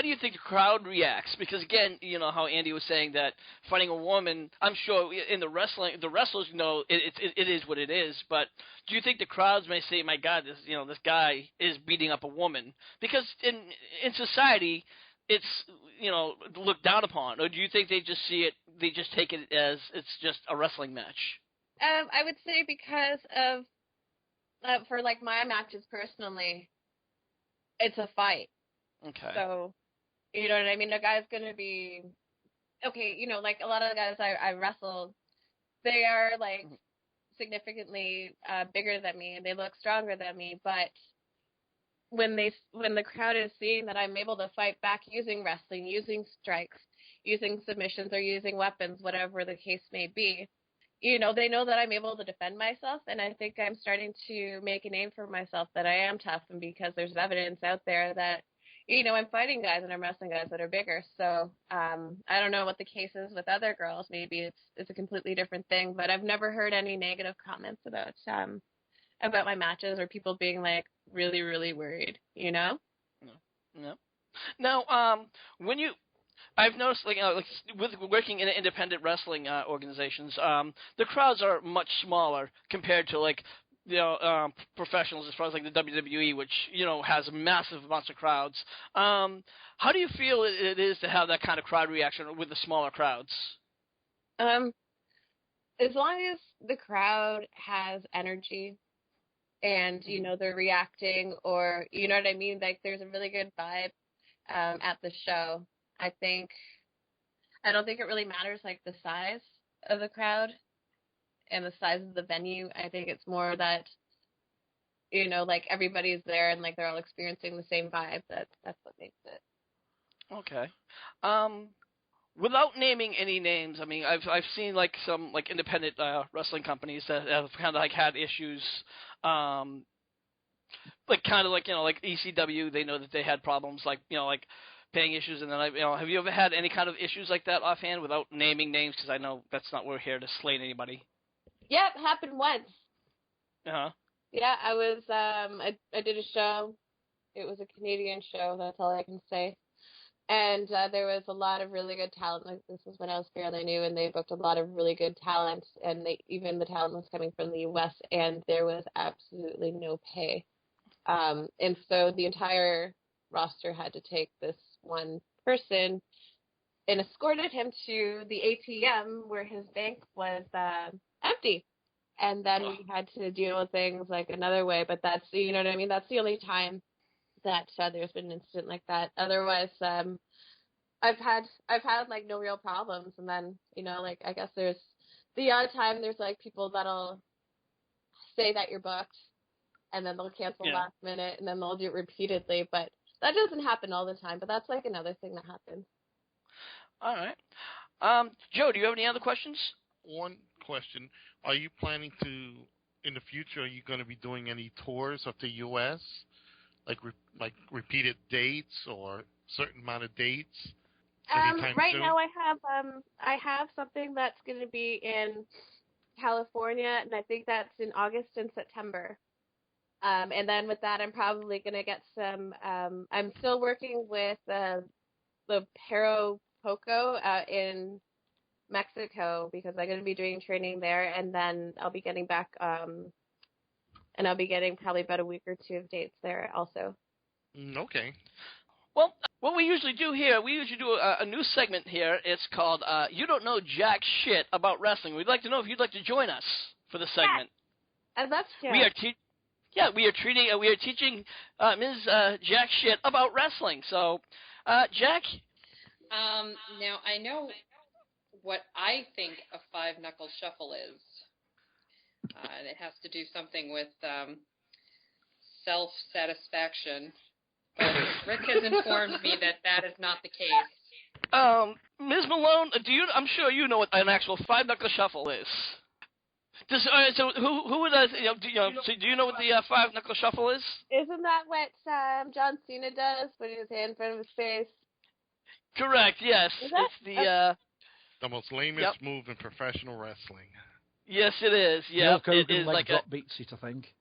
do you think the crowd reacts? Because again, how Andy was saying that fighting a woman, I'm sure in the wrestlers know it is what it is. But do you think the crowds may say, "My God, this guy is beating up a woman"? Because in society, it's looked down upon. Or do you think they just see it? They just take it as it's just a wrestling match? I would say because of. For like my matches personally, it's a fight. Okay. So, you know what I mean? A guy's gonna be okay. Like a lot of the guys I wrestled, they are like significantly bigger than me, and they look stronger than me. But when the crowd is seeing that I'm able to fight back using wrestling, using strikes, using submissions, or using weapons, whatever the case may be. They know that I'm able to defend myself, and I think I'm starting to make a name for myself that I am tough, and because there's evidence out there that, I'm fighting guys and I'm wrestling guys that are bigger. So I don't know what the case is with other girls. Maybe it's a completely different thing, but I've never heard any negative comments about my matches or people being like really, really worried. No. Now, I've noticed, like with working in independent wrestling organizations, the crowds are much smaller compared to like professionals, as far as like the WWE, which has massive amounts of crowds. How do you feel it is to have that kind of crowd reaction with the smaller crowds? As long as the crowd has energy and they're reacting, or you know what I mean, like there's a really good vibe at the show. I don't think it really matters like the size of the crowd. and the size of the venue. I think it's more that, you know, like everybody's there and like they're all experiencing the same vibe. That's what makes it. Okay. Without naming any names, I mean, I've seen like some like independent wrestling companies that have kind of like had issues, like kind of like, you know, like ECW. They know that they had problems like, you know, like paying issues, and then have you ever had any kind of issues like that offhand without naming names? Because I know that's not what we're here to slate anybody. Yeah, it happened once. Uh-huh. Yeah, I was I did a show. It was a Canadian show. That's all I can say. And there was a lot of really good talent. Like, this was when I was fairly new, and they booked a lot of really good talent. And even the talent was coming from the U.S., and there was absolutely no pay. And so the entire roster had to take this one person and escorted him to the ATM where his bank was empty. And then we had to deal with things like another way. But that's, you know what I mean? That's the only time that there's been an incident like that. Otherwise, I've had like no real problems. And then, you know, like I guess there's the odd time there's like people that'll say that you're booked and then they'll cancel last minute and then they'll do it repeatedly. But that doesn't happen all the time. But that's like another thing that happens. All right. Joe, do you have any other questions? One question: are you planning to, in the future, are you going to be doing any tours of the U.S., like repeated dates or certain amount of dates? Right soon? now I have something that's going to be in California, and I think that's in August and September. And then with that, I'm probably going to get some. I'm still working with the Pero Poco in Mexico because I'm going to be doing training there, and then I'll be getting back. And I'll be getting probably about a week or two of dates there also. Okay. Well, what we usually do here, we usually do a new segment here. It's called You Don't Know Jack Shit About Wrestling. We'd like to know if you'd like to join us for the segment. Yeah. I'd love to. We are teaching Ms. Jack Shit about wrestling. So, Jack? Now, I know what I think a five-knuckle shuffle is. And it has to do something with self-satisfaction. But Rick has informed me that is not the case. Ms. Malone, I'm sure you know what an actual five-knuckle shuffle is. So who does, do you know what the five-knuckle shuffle is? Isn't that what John Cena does, putting his hand in front of his face? Correct, yes. Is that? It's the most lamest move in professional wrestling. Yes, it is. Yeah, it is like drop beats it, I think.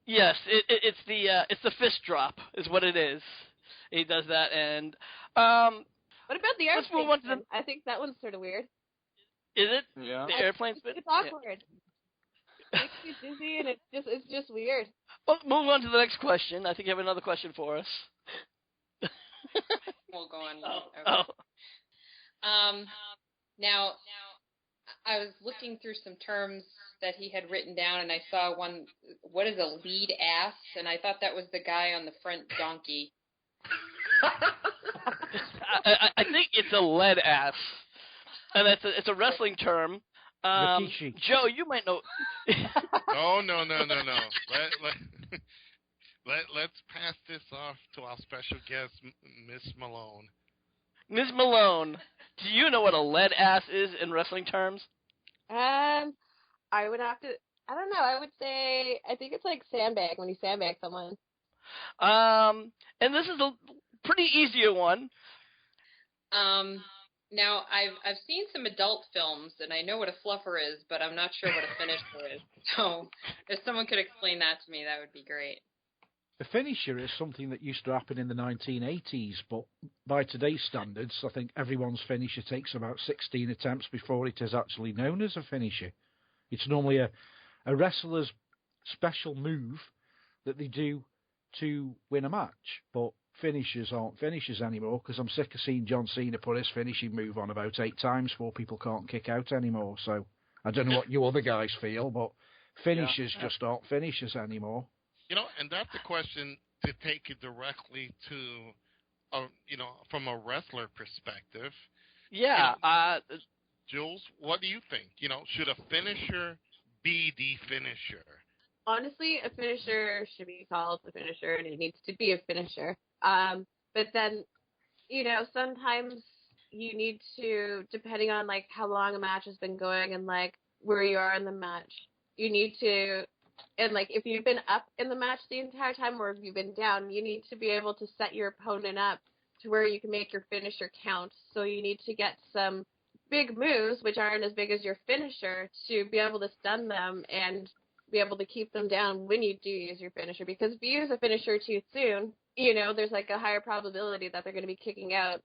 Yes, it's the fist drop is what it is. He does that, and what about the airplane? Let's move on to I think that one's sort of weird. Is it? Yeah. The airplane spin? It's awkward. It makes you dizzy, and it's just weird. Well, move on to the next question. I think you have another question for us. We'll go on. Oh. Okay. Now, I was looking through some terms that he had written down, and I saw one. What is a lead ass? And I thought that was the guy on the front donkey. I think it's a lead ass, and it's a wrestling term. Joe, you might know. Oh no! Let's pass this off to our special guest, Miss Malone. Ms. Malone, do you know what a lead ass is in wrestling terms? I would have to. I don't know. I would say I think it's like sandbag when you sandbag someone. And this is a pretty easier one. Now I've seen some adult films and I know what a fluffer is, but I'm not sure what a finisher is. So if someone could explain that to me, that would be great. A finisher is something that used to happen in the 1980s, but by today's standards, I think everyone's finisher takes about 16 attempts before it is actually known as a finisher. It's normally a wrestler's special move that they do to win a match, but finishers aren't finishers anymore because I'm sick of seeing John Cena put his finishing move on about 8 times before people can't kick out anymore. So I don't know what you other guys feel, but finishers just aren't finishers anymore. And that's a question to take it directly to, from a wrestler perspective. Yeah. Jules, what do you think? Should a finisher be the finisher? Honestly, a finisher should be called a finisher, and it needs to be a finisher. But then, sometimes you need to, depending on like how long a match has been going and like where you are in the match, you need to, and like if you've been up in the match the entire time or if you've been down, you need to be able to set your opponent up to where you can make your finisher count. So you need to get some big moves, which aren't as big as your finisher, to be able to stun them and be able to keep them down when you do use your finisher. Because if you use a finisher too soon, there's like a higher probability that they're going to be kicking out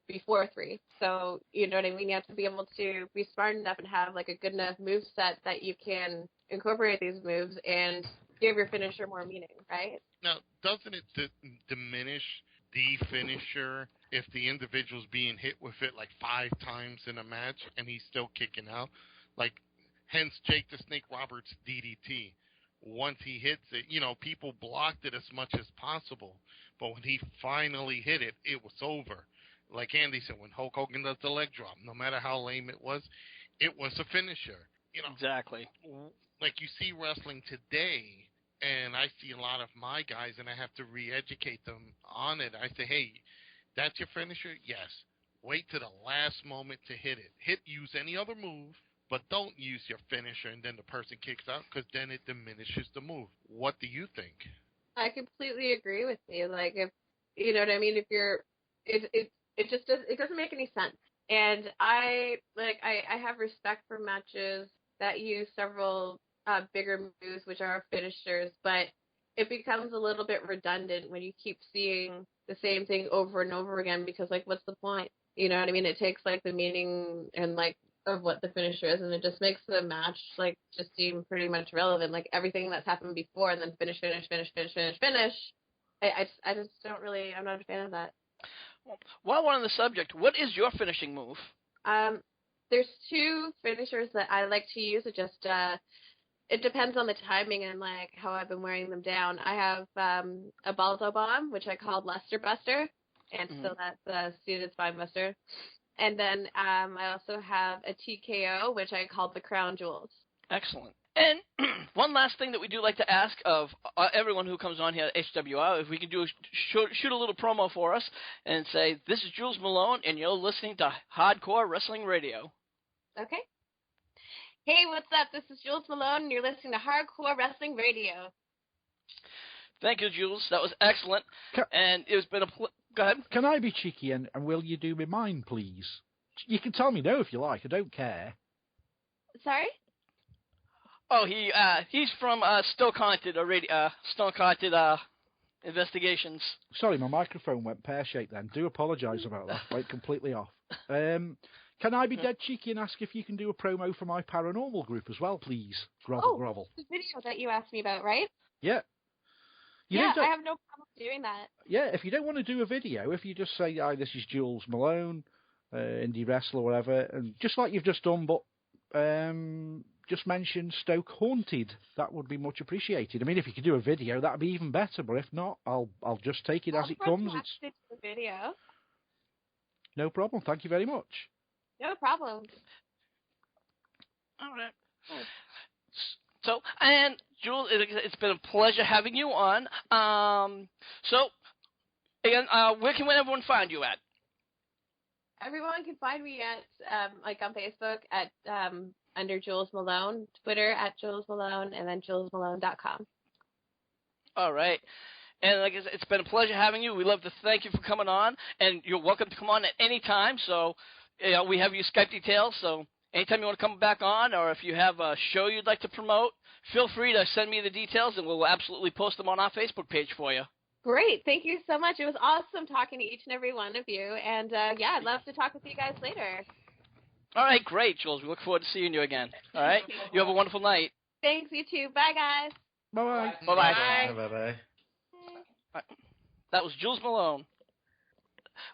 before 3. So, you know what I mean? You have to be able to be smart enough and have like a good enough move set that you can incorporate these moves and give your finisher more meaning, right? Now, doesn't it diminish the finisher if the individual's being hit with it like 5 times in a match and he's still kicking out? Like, hence Jake the Snake Roberts' DDT. Once he hits it, people blocked it as much as possible. But when he finally hit it, it was over. Like Andy said, when Hulk Hogan does the leg drop, no matter how lame it was a finisher. Exactly. Like you see wrestling today, and I see a lot of my guys, and I have to re-educate them on it. I say, hey, that's your finisher? Yes. Wait to the last moment to hit it. Use any other move, but don't use your finisher and then the person kicks out, because then it diminishes the move. What do you think? I completely agree with you. Like, if you know what I mean, if you're, it just doesn't make any sense. And I have respect for matches that use several bigger moves, which are finishers, but it becomes a little bit redundant when you keep seeing the same thing over and over again, because like, what's the point? You know what I mean? It takes like the meaning and like of what the finisher is, and it just makes the match like just seem pretty much relevant, like everything that's happened before, and then finish. I just don't really, I'm not a fan of that. While we're on the subject, what is your finishing move? There's 2 finishers that I like to use. It depends on the timing and like how I've been wearing them down. I have a Balzo Bomb, which I called Lester Buster, and so that's Seated Spine Buster. And then I also have a TKO, which I called the Crown Jewels. Excellent. And one last thing that we do like to ask of everyone who comes on here at HWR, if we can shoot a little promo for us and say, this is Jules Malone, and you're listening to Hardcore Wrestling Radio. Okay. Hey, what's up? This is Jules Malone, and you're listening to Hardcore Wrestling Radio. Thank you, Jules. That was excellent. And it's been a Go ahead. Can I be cheeky and will you do me mine, please? You can tell me no if you like. I don't care. Sorry? Oh, he's from Stone Haunted Investigations. Sorry, my microphone went pear-shaped then. Do apologise about that. Went completely off. Can I be dead cheeky and ask if you can do a promo for my paranormal group as well, please? Grovel. The video that you asked me about, right? Yeah. I have no problem doing that. Yeah, if you don't want to do a video, if you just say, "Hi, this is Jules Malone, indie wrestler, whatever," and just like you've just done, but just mention Stoke Haunted, that would be much appreciated. I mean, if you could do a video, that'd be even better. But if not, I'll just take it as it comes. It's the video. No problem. Thank you very much. No problem. All right. So, and Jules, it's been a pleasure having you on. So, again, where can everyone find you at? Everyone can find me at, on Facebook at under Jules Malone, Twitter at Jules Malone, and then JulesMalone.com. All right. And like I said, it's been a pleasure having you. We love to thank you for coming on, and you're welcome to come on at any time. So, we have your Skype details, so anytime you want to come back on, or if you have a show you'd like to promote, feel free to send me the details, and we'll absolutely post them on our Facebook page for you. Great. Thank you so much. It was awesome talking to each and every one of you. And, I'd love to talk with you guys later. All right, great, Jules. We look forward to seeing you again. All right? You have a wonderful night. Thanks, you too. Bye, guys. Bye-bye. Bye-bye. Bye-bye. That was Jules Malone.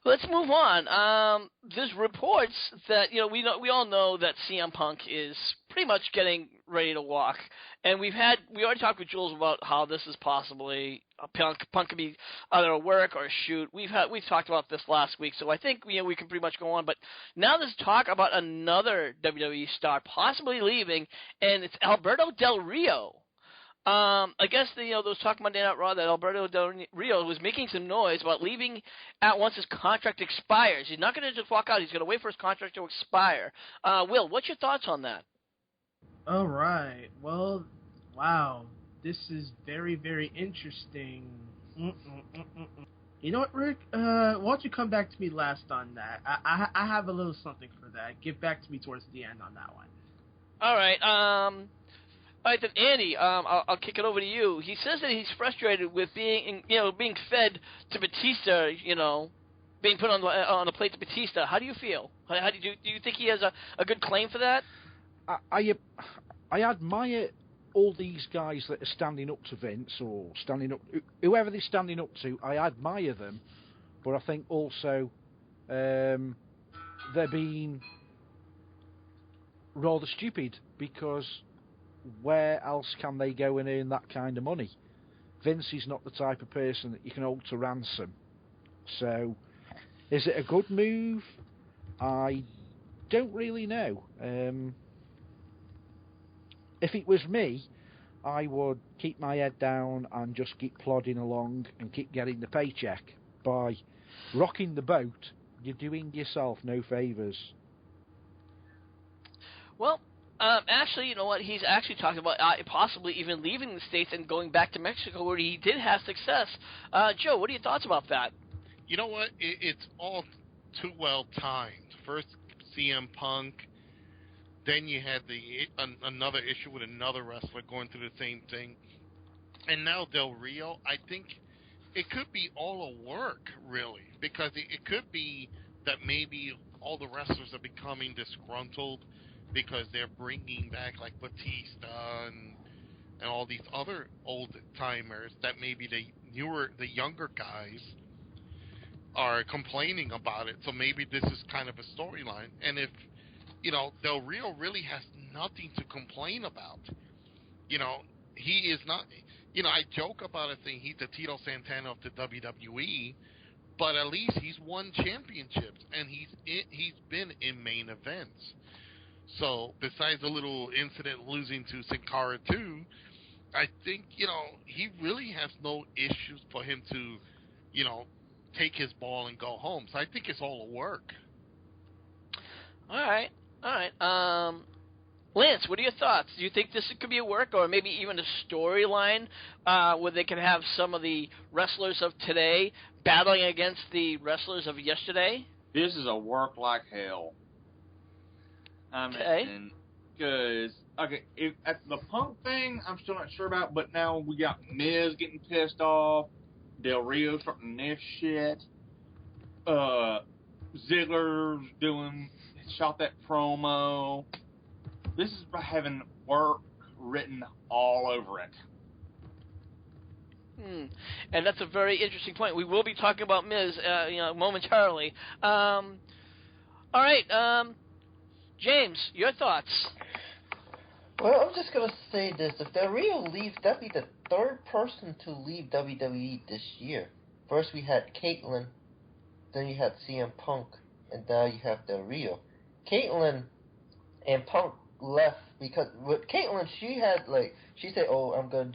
Let's move on. There's reports that we all know that CM Punk is pretty much getting ready to walk, and we already talked with Jules about how this is possibly Punk could be either a work or a shoot. We've talked about this last week, so I think we can pretty much go on. But now there's talk about another WWE star possibly leaving, and it's Alberto Del Rio. I guess there was talk Monday Night Raw that Alberto Del Rio was making some noise about leaving at once his contract expires. He's not going to just walk out. He's going to wait for his contract to expire. Will, what's your thoughts on that? All right. Well, wow. This is very, very interesting. You know what, Rick? Why don't you come back to me last on that? I have a little something for that. Get back to me towards the end on that one. All right. All right, then, Andy, I'll kick it over to you. He says that he's frustrated with being fed to Batista, being put on the plate to Batista. How do you feel? How do you think he has a good claim for that? I admire all these guys that are standing up to Vince or standing up, whoever they're standing up to. I admire them, but I think also they're being rather stupid because where else can they go and earn that kind of money? Vince is not the type of person that you can hold to ransom. So, is it a good move? I don't really know. If it was me, I would keep my head down and just keep plodding along and keep getting the paycheck. By rocking the boat, you're doing yourself no favours. Well, actually, you know what? He's actually talking about possibly even leaving the States and going back to Mexico where he did have success. Joe, what are your thoughts about that? You know what? It's all too well timed. First, CM Punk. Then you had another issue with another wrestler going through the same thing. And now Del Rio, I think it could be all a work, really. Because it could be that maybe all the wrestlers are becoming disgruntled because they're bringing back like Batista and all these other old timers that maybe the younger guys are complaining about it. So maybe this is kind of a storyline. And if Del Rio really has nothing to complain about, he is not. I joke about it saying he's the Tito Santana of the WWE, but at least he's won championships and he's been in main events. So, besides a little incident losing to Sin Cara 2, I think, he really has no issues for him to, take his ball and go home. So, I think it's all a work. All right. Lance, what are your thoughts? Do you think this could be a work or maybe even a storyline where they can have some of the wrestlers of today battling against the wrestlers of yesterday? This is a work like hell. Because the Punk thing, I'm still not sure about, but now we got Miz getting pissed off, Del Rio starting this shit, Ziggler shot that promo. This is having work written all over it. And that's a very interesting point. We will be talking about Miz, momentarily. All right. James, your thoughts? Well, I'm just gonna say this: if Del Rio leaves, that'd be the third person to leave WWE this year. First we had Caitlyn, then you had CM Punk, and now you have Del Rio. Caitlyn and Punk left because with Caitlyn, she said, "Oh, I'm gonna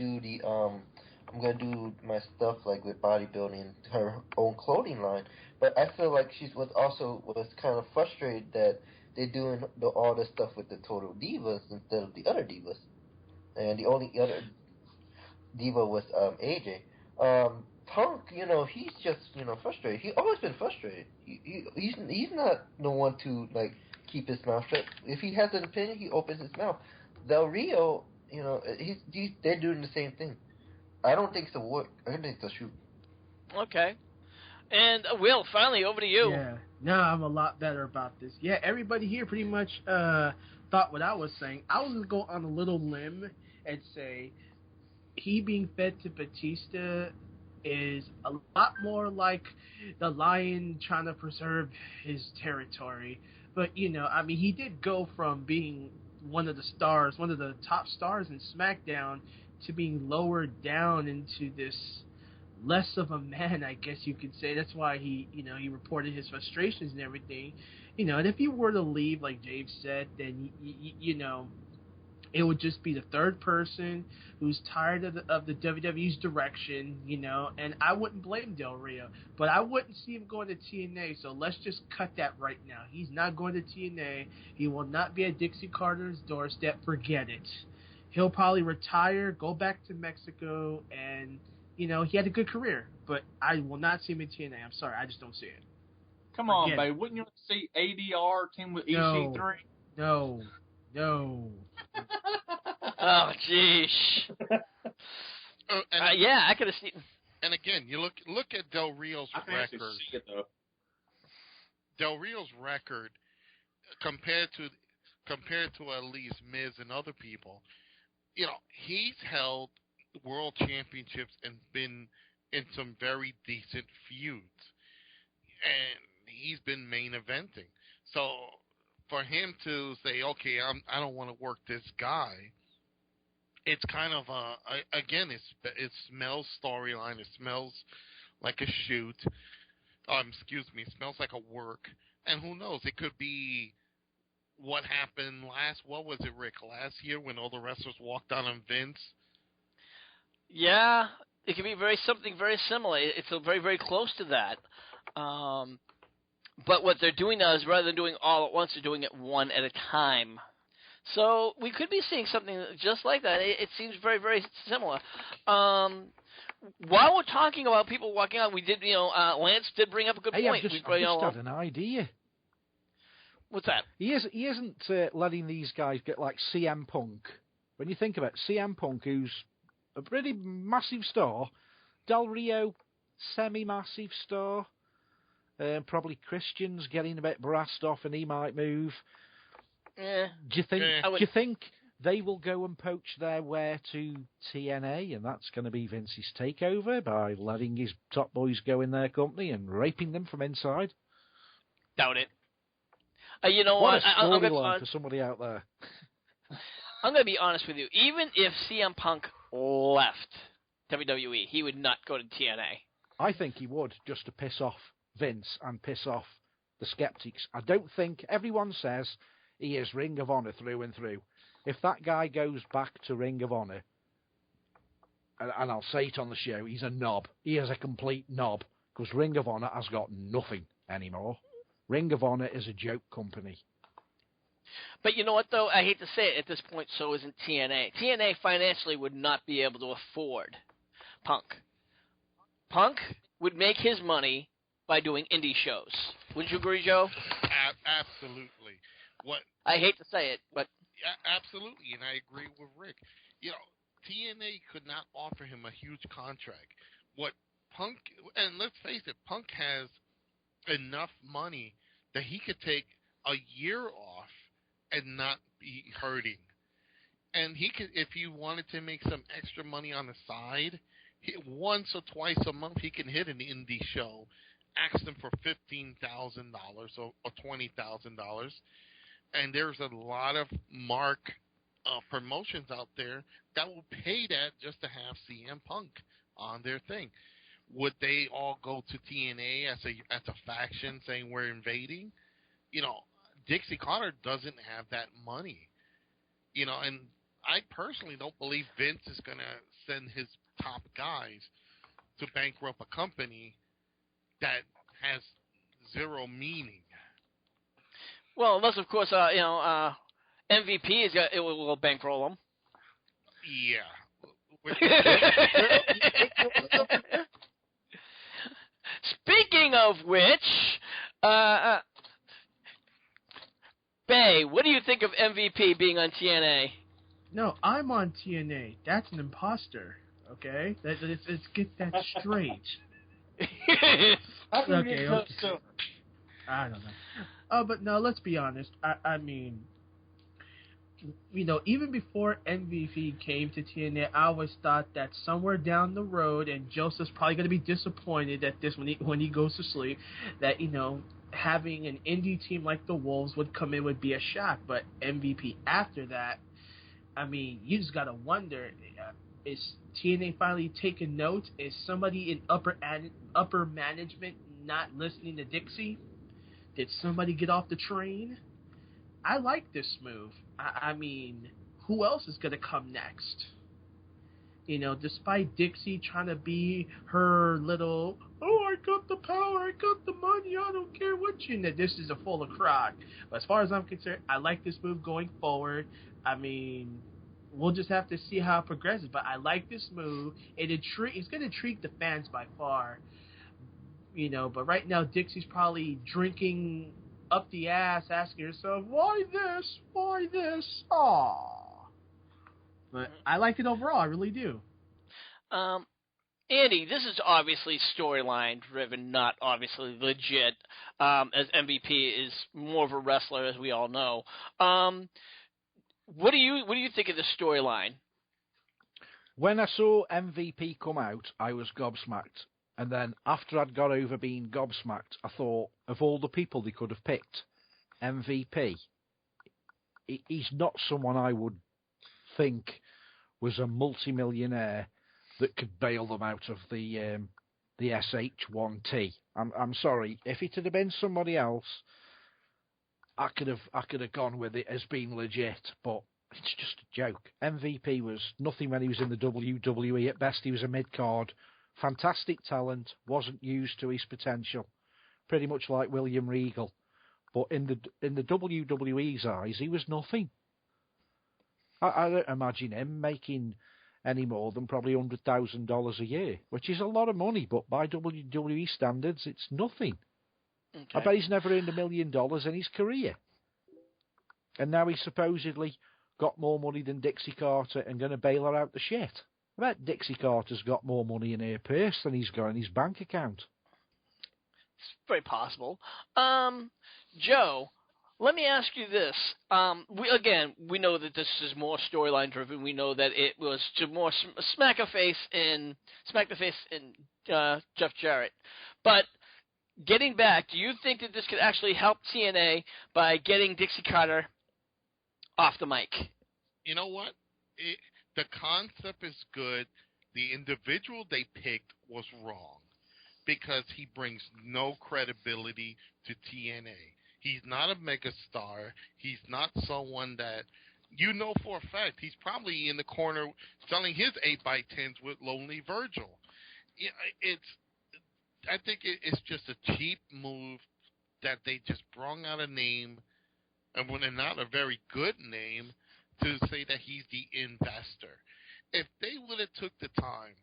do my stuff like with bodybuilding, her own clothing line." But I feel like she was kind of frustrated that they're doing all this stuff with the Total Divas instead of the other divas, and the only other diva was AJ. Punk, he's just frustrated. He's always been frustrated. He's not the one to keep his mouth shut. If he has an opinion, he opens his mouth. Del Rio, they're doing the same thing. I don't think it's a work. I think it's a shoot. Okay. And Will, finally, over to you. Yeah, now I'm a lot better about this. Yeah, everybody here pretty much thought what I was saying. I was going to go on a little limb and say he being fed to Batista is a lot more like the lion trying to preserve his territory. But, I mean, he did go from being one of the top stars in SmackDown, to being lowered down into this less of a man, I guess you could say. That's why he reported his frustrations and everything. And if he were to leave, like Dave said, then, it would just be the third person who's tired of the WWE's direction, and I wouldn't blame Del Rio, but I wouldn't see him going to TNA, so let's just cut that right now. He's not going to TNA. He will not be at Dixie Carter's doorstep. Forget it. He'll probably retire, go back to Mexico, and, he had a good career, but I will not see him in TNA. I'm sorry, I just don't see it. Come on, babe. Wouldn't you see ADR team with EC3? No. Oh, jeez. Yeah, I could have seen. And again, you look at Del Rio's record. See it, though. Del Rio's record compared to at least Miz and other people, he's held world championships and been in some very decent feuds, and he's been main eventing. So for him to say, okay, I don't want to work this guy, it's kind of again, it smells storyline. It smells like a shoot. It smells like a work. And who knows? It could be what happened what was it, Rick, last year when all the wrestlers walked out on Vince? Yeah, it could be something very similar. It's very, very close to that. But what they're doing now is, rather than doing all at once, they're doing it one at a time. So we could be seeing something just like that. It seems very, very similar. While we're talking about people walking out, we did, Lance did bring up a good point. I just had an idea. What's that? He isn't letting these guys get like CM Punk. When you think about it, CM Punk, who's a pretty massive star, Del Rio, semi-massive star, probably Christian's getting a bit brassed off and he might move. Yeah. Do you think they will go and poach their way to TNA, and that's going to be Vince's takeover by letting his top boys go in their company and raping them from inside? Doubt it. You know what? What a storyline for somebody out there. I'm going to be honest with you. Even if CM Punk left WWE, he would not go to TNA. I think he would, just to piss off Vince and piss off the skeptics. I don't think everyone says he is Ring of Honor through and through. If that guy goes back to Ring of Honor, and I'll say it on the show, he's a knob. He is a complete knob, because Ring of Honor has got nothing anymore. Ring of Honor is a joke company. But you know what, though? I hate to say it, at this point, so isn't TNA. TNA financially would not be able to afford Punk. Punk would make his money by doing indie shows. Wouldn't you agree, Joe? Absolutely. I hate to say it, but... Absolutely, and I agree with Rick. TNA could not offer him a huge contract. What Punk... And let's face it, Punk has enough money that he could take a year off and not be hurting. And he could, if he wanted to make some extra money on the side, once or twice a month he can hit an indie show, ask them for $15,000 or $20,000, and there's a lot of mark promotions out there that will pay that just to have CM Punk on their thing. Would they all go to TNA as a faction saying we're invading? Dixie Carter doesn't have that money. And I personally don't believe Vince is going to send his top guys to bankrupt a company that has zero meaning. Well, unless, of course, MVP will bankroll them. Yeah. Speaking of which, Bay, what do you think of MVP being on TNA? No, I'm on TNA. That's an imposter. Okay, let's get that straight. How can we get cut sooner? I don't know. But no, let's be honest. I mean, even before MVP came to TNA, I always thought that somewhere down the road, and Joseph's probably going to be disappointed at this when he goes to sleep, that having an indie team like the Wolves would come in would be a shock. But MVP after that, I mean, you just got to wonder, is TNA finally taking note? Is somebody in upper management not listening to Dixie? Did somebody get off the train? I like this move. I mean, who else is going to come next? Despite Dixie trying to be her little, I got the power, I got the money, I don't care what you know. This is a full of crock. But as far as I'm concerned, I like this move going forward. I mean, we'll just have to see how it progresses. But I like this move. It's going to intrigue the fans by far. But right now, Dixie's probably drinking up the ass, asking herself, why this? Why this? Aww. But I like it overall. I really do. Andy, this is obviously storyline driven, not obviously legit, as MVP is more of a wrestler, as we all know. What do you think of the storyline? When I saw MVP come out, I was gobsmacked. And then after I'd got over being gobsmacked, I thought, of all the people they could have picked, MVP, he's not someone I would think was a multimillionaire that could bail them out of the SH1T. I'm sorry, if it had been somebody else, I could have gone with it as being legit, but it's just a joke. MVP was nothing when he was in the WWE. At best, he was a mid-card. Fantastic talent, wasn't used to his potential, pretty much like William Regal. But in the WWE's eyes, he was nothing. I don't imagine him making any more than probably $100,000 a year, which is a lot of money, but by WWE standards, it's nothing. Okay. I bet he's never earned $1 million in his career. And now he's supposedly got more money than Dixie Carter and going to bail her out the shit. I bet Dixie Carter's got more money in her purse than he's got in his bank account. It's very possible. Joe, let me ask you this. We know that this is more storyline driven. We know that it was to more smack the face in Jeff Jarrett. But getting back, do you think that this could actually help TNA by getting Dixie Carter off the mic? You know what? The concept is good. The individual they picked was wrong because he brings no credibility to TNA. He's not a megastar. He's not someone that for a fact he's probably in the corner selling his 8x10s with Lonely Virgil. I think it's just a cheap move that they just brung out a name, and when they're not a very good name, to say that he's the investor. If they would have took the time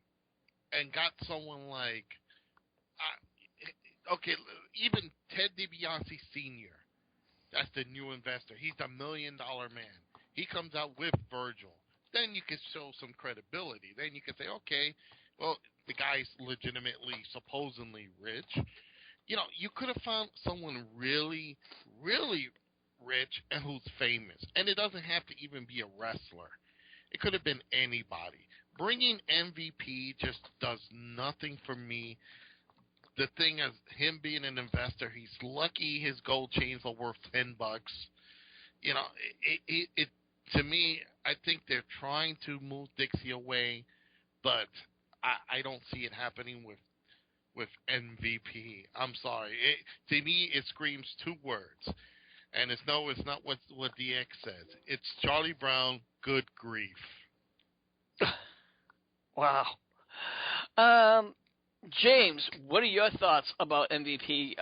and got someone like, even Ted DiBiase Sr., that's the new investor. He's a $1 million man. He comes out with Virgil. Then you could show some credibility. Then you could say, okay, well, the guy's legitimately, supposedly rich. You could have found someone really, really rich and who's famous. And it doesn't have to even be a wrestler. It could have been anybody. Bringing MVP just does nothing for me. The thing is, him being an investor, he's lucky his gold chains are worth $10. To me, I think they're trying to move Dixie away, but I don't see it happening with MVP. I'm sorry. To me, it screams two words. And it's not what DX says. It's Charlie Brown, good grief. Wow. James, what are your thoughts about MVP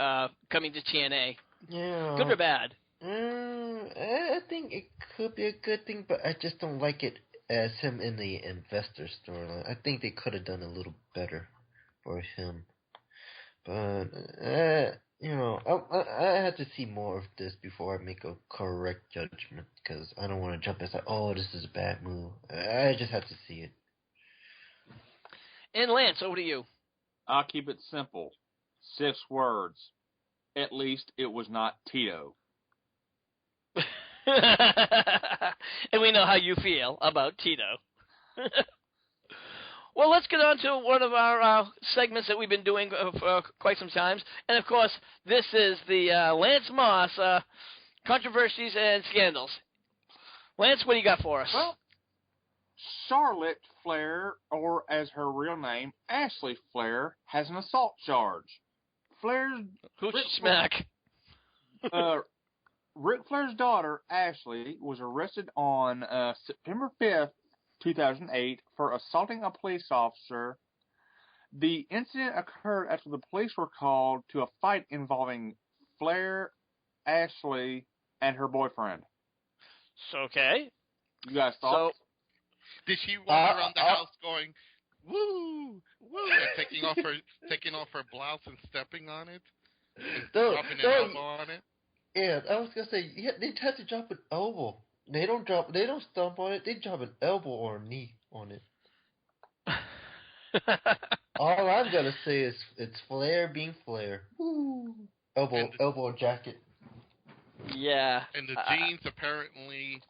coming to TNA? Yeah. Good or bad? I think it could be a good thing, but I just don't like it as him in the investor storyline. I think they could have done a little better for him. But, I have to see more of this before I make a correct judgment, because I don't want to jump and say, this is a bad move. I just have to see it. And Lance, over to you. I'll keep it simple. 6 words. At least it was not Tito. And we know how you feel about Tito. Well, let's get on to one of our segments that we've been doing for quite some times. And, of course, this is the Lance Moss controversies and scandals. Lance, what do you got for us? Well, Charlotte Flair, or as her real name, Ashley Flair, has an assault charge. Hooch smack. Ric Flair's daughter, Ashley, was arrested on September 5th, 2008, for assaulting a police officer. The incident occurred after the police were called to a fight involving Flair, Ashley, and her boyfriend. So, okay. You guys thought? Did she walk around the house going, woo, woo, and taking off her blouse and stepping on it? And dropping an elbow on it? Yeah, I was gonna say, yeah, they had to drop an elbow. They don't stomp on it. They drop an elbow or a knee on it. All I'm gonna say is it's Flair being Flair. Woo. Elbow jacket. Yeah. And the jeans apparently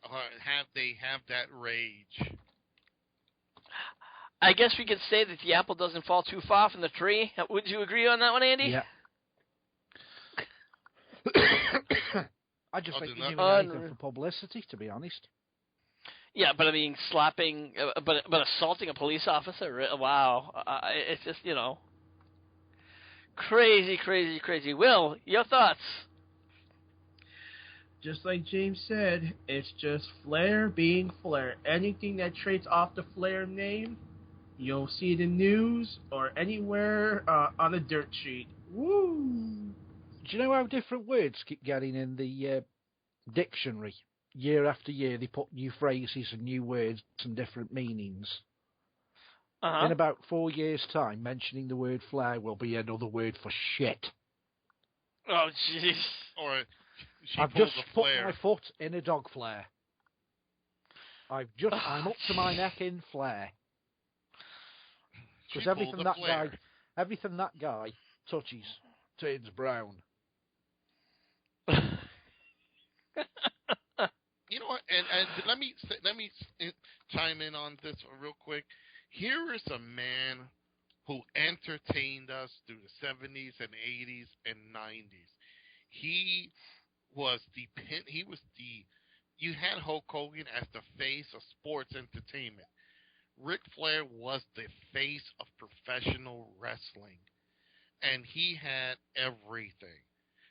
have that rage. I guess we could say that the apple doesn't fall too far from the tree. Would you agree on that one, Andy? Yeah. I just think you're doing anything for publicity, to be honest. Yeah, but I mean, slapping, but assaulting a police officer, wow. It's just, crazy, crazy, crazy. Will, your thoughts? Just like James said, it's just Flair being Flair. Anything that trades off the Flair name, you'll see it in news or anywhere on a dirt sheet. Woo! Do you know how different words keep getting in the dictionary? Year after year, they put new phrases and new words and different meanings. In about 4 years' time, mentioning the word Flair will be another word for shit. Oh, jeez. Or I've just put my foot in a dog flare. I'm up to my neck in Flair. Because everything that guy touches turns brown. You know what? And let me chime in on this real quick. Here is a man who entertained us through the 70s and 80s and 90s. You had Hulk Hogan as the face of sports entertainment. Ric Flair was the face of professional wrestling. And he had everything.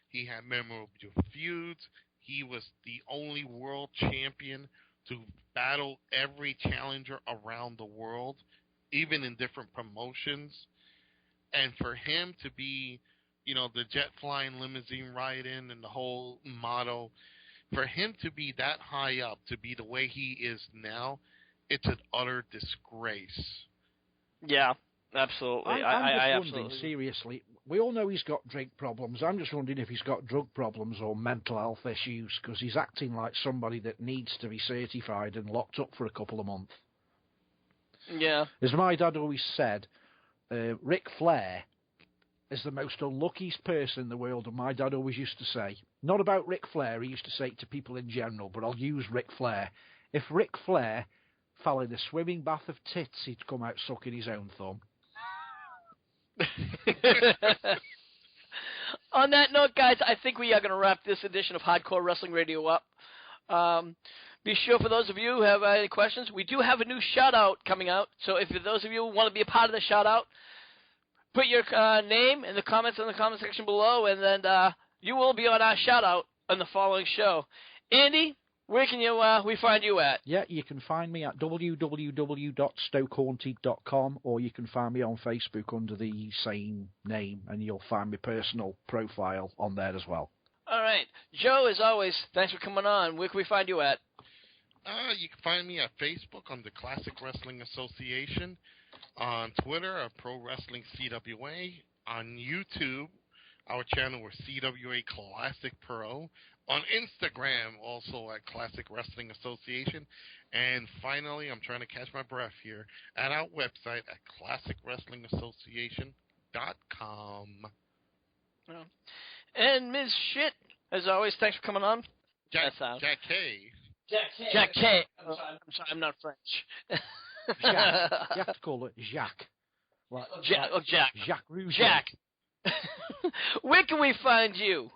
He had memorable feuds. He was the only world champion to battle every challenger around the world, even in different promotions. And for him to be, the jet flying limousine ride-in and the whole motto, for him to be that high up, to be the way he is now, it's an utter disgrace. Yeah, absolutely. I'm just wondering, seriously, we all know he's got drink problems. I'm just wondering if he's got drug problems or mental health issues, because he's acting like somebody that needs to be certified and locked up for a couple of months. Yeah. As my dad always said, Ric Flair is the most unluckiest person in the world, and my dad always used to say, not about Ric Flair, he used to say it to people in general, but I'll use Ric Flair. If Ric Flair fell in a swimming bath of tits, he'd come out sucking his own thumb. On that note, guys, I think we are going to wrap this edition of Hardcore Wrestling Radio up. Be sure, for those of you who have any questions, we do have a new shout-out coming out. So if those of you want to be a part of the shout-out, put your name in the comments in the comment section below, and then you will be on our shout-out on the following show. Andy, where can we find you at? Yeah, you can find me at www.stokehaunted.com, or you can find me on Facebook under the same name, and you'll find my personal profile on there as well. All right. Joe, as always, thanks for coming on. Where can we find you at? You can find me at Facebook on the Classic Wrestling Association, on Twitter at Pro Wrestling CWA, on YouTube, our channel is CWA Classic Pro, on Instagram also at Classic Wrestling Association, and finally, I'm trying to catch my breath here, at our website at ClassicWrestlingAssociation.com. And Ms. Schitt, as always, thanks for coming on. that sound. Jaque. Jaque. I'm sorry, I'm not French. Jack. You have to call it Jaque. Like, Jack. Jacques Rouget. Jack. Where can we find you?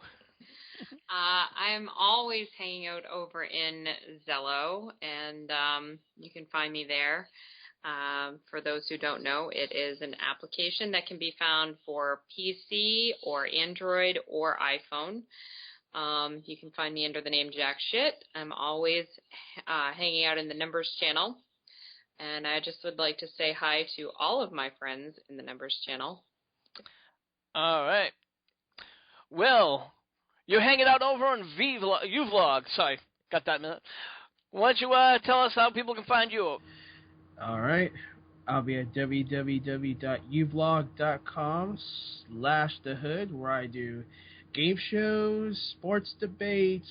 I'm always hanging out over in Zello, and you can find me there. For those who don't know, it is an application that can be found for PC or Android or iPhone. You can find me under the name Jaque Schitt. I'm always hanging out in the Numbers channel. And I just would like to say hi to all of my friends in the Numbers channel. All right. Well, you're hanging out over on Uvlog. Sorry, got that minute. Why don't you tell us how people can find you? All right. I'll be at www.ublog.com/thehood, where I do game shows, sports debates,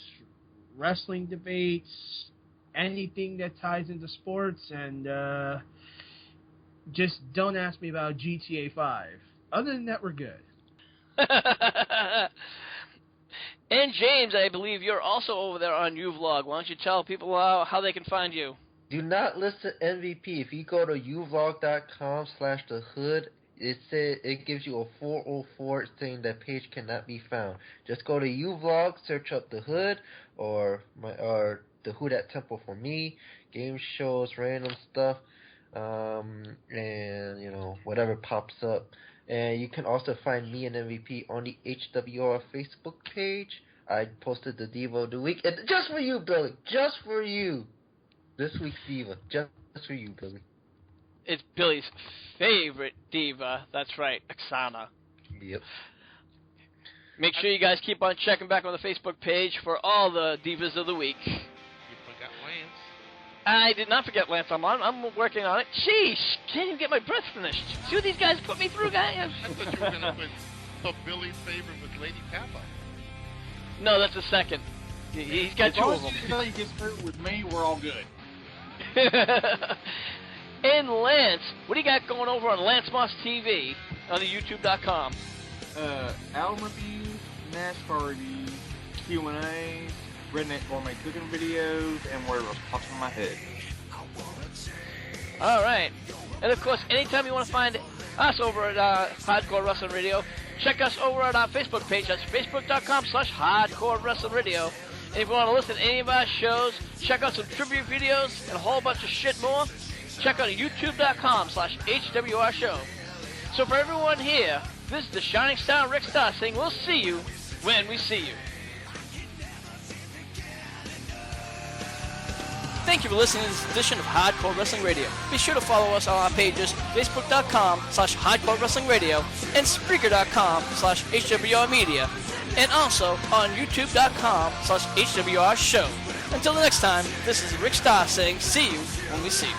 wrestling debates, anything that ties into sports, and just don't ask me about GTA 5. Other than that, we're good. And James, I believe you're also over there on Uvlog. Why don't you tell people how they can find you? Do not listen to MVP. If you go to uvlog.com/thehood, it gives you a 404 saying that page cannot be found. Just go to Uvlog, search up The Hood or The Hood at Temple for me, game shows, random stuff, and whatever pops up. And you can also find me and MVP on the HWR Facebook page. I posted the Diva of the Week, and just for you, Billy, just for you. This week's Diva, just for you, Billy. It's Billy's favorite diva. That's right, Oksana. Yep. Make sure you guys keep on checking back on the Facebook page for all the Divas of the Week. You forgot Lance. I did not forget Lance. I'm working on it. Sheesh, can't even get my breath finished. See what these guys put me through, guys? I thought you were going to put Billy's favorite with Lady Kappa. No, that's the second. He's got two of them. Until he gets hurt with me, we're all good. And Lance, what do you got going over on Lance Moss TV on the YouTube.com? Album reviews, NASCAR reviews, Q&As, redneck gourmet cooking videos, and whatever pops in my head. All right. And, of course, anytime you want to find us over at Hardcore Wrestling Radio, check us over at our Facebook page. That's facebook.com/Hardcore Wrestling Radio. And if you want to listen to any of our shows, check out some tribute videos and a whole bunch of shit more, check out youtube.com/HWR Show. So for everyone here, this is the Shining Star Rick Starr saying we'll see you when we see you. Thank you for listening to this edition of Hardcore Wrestling Radio. Be sure to follow us on our pages, facebook.com/Hardcore Wrestling Radio and Spreaker.com/HWR Media, and also on youtube.com/HWR Show. Until the next time, this is Rick Starr saying see you when we see you.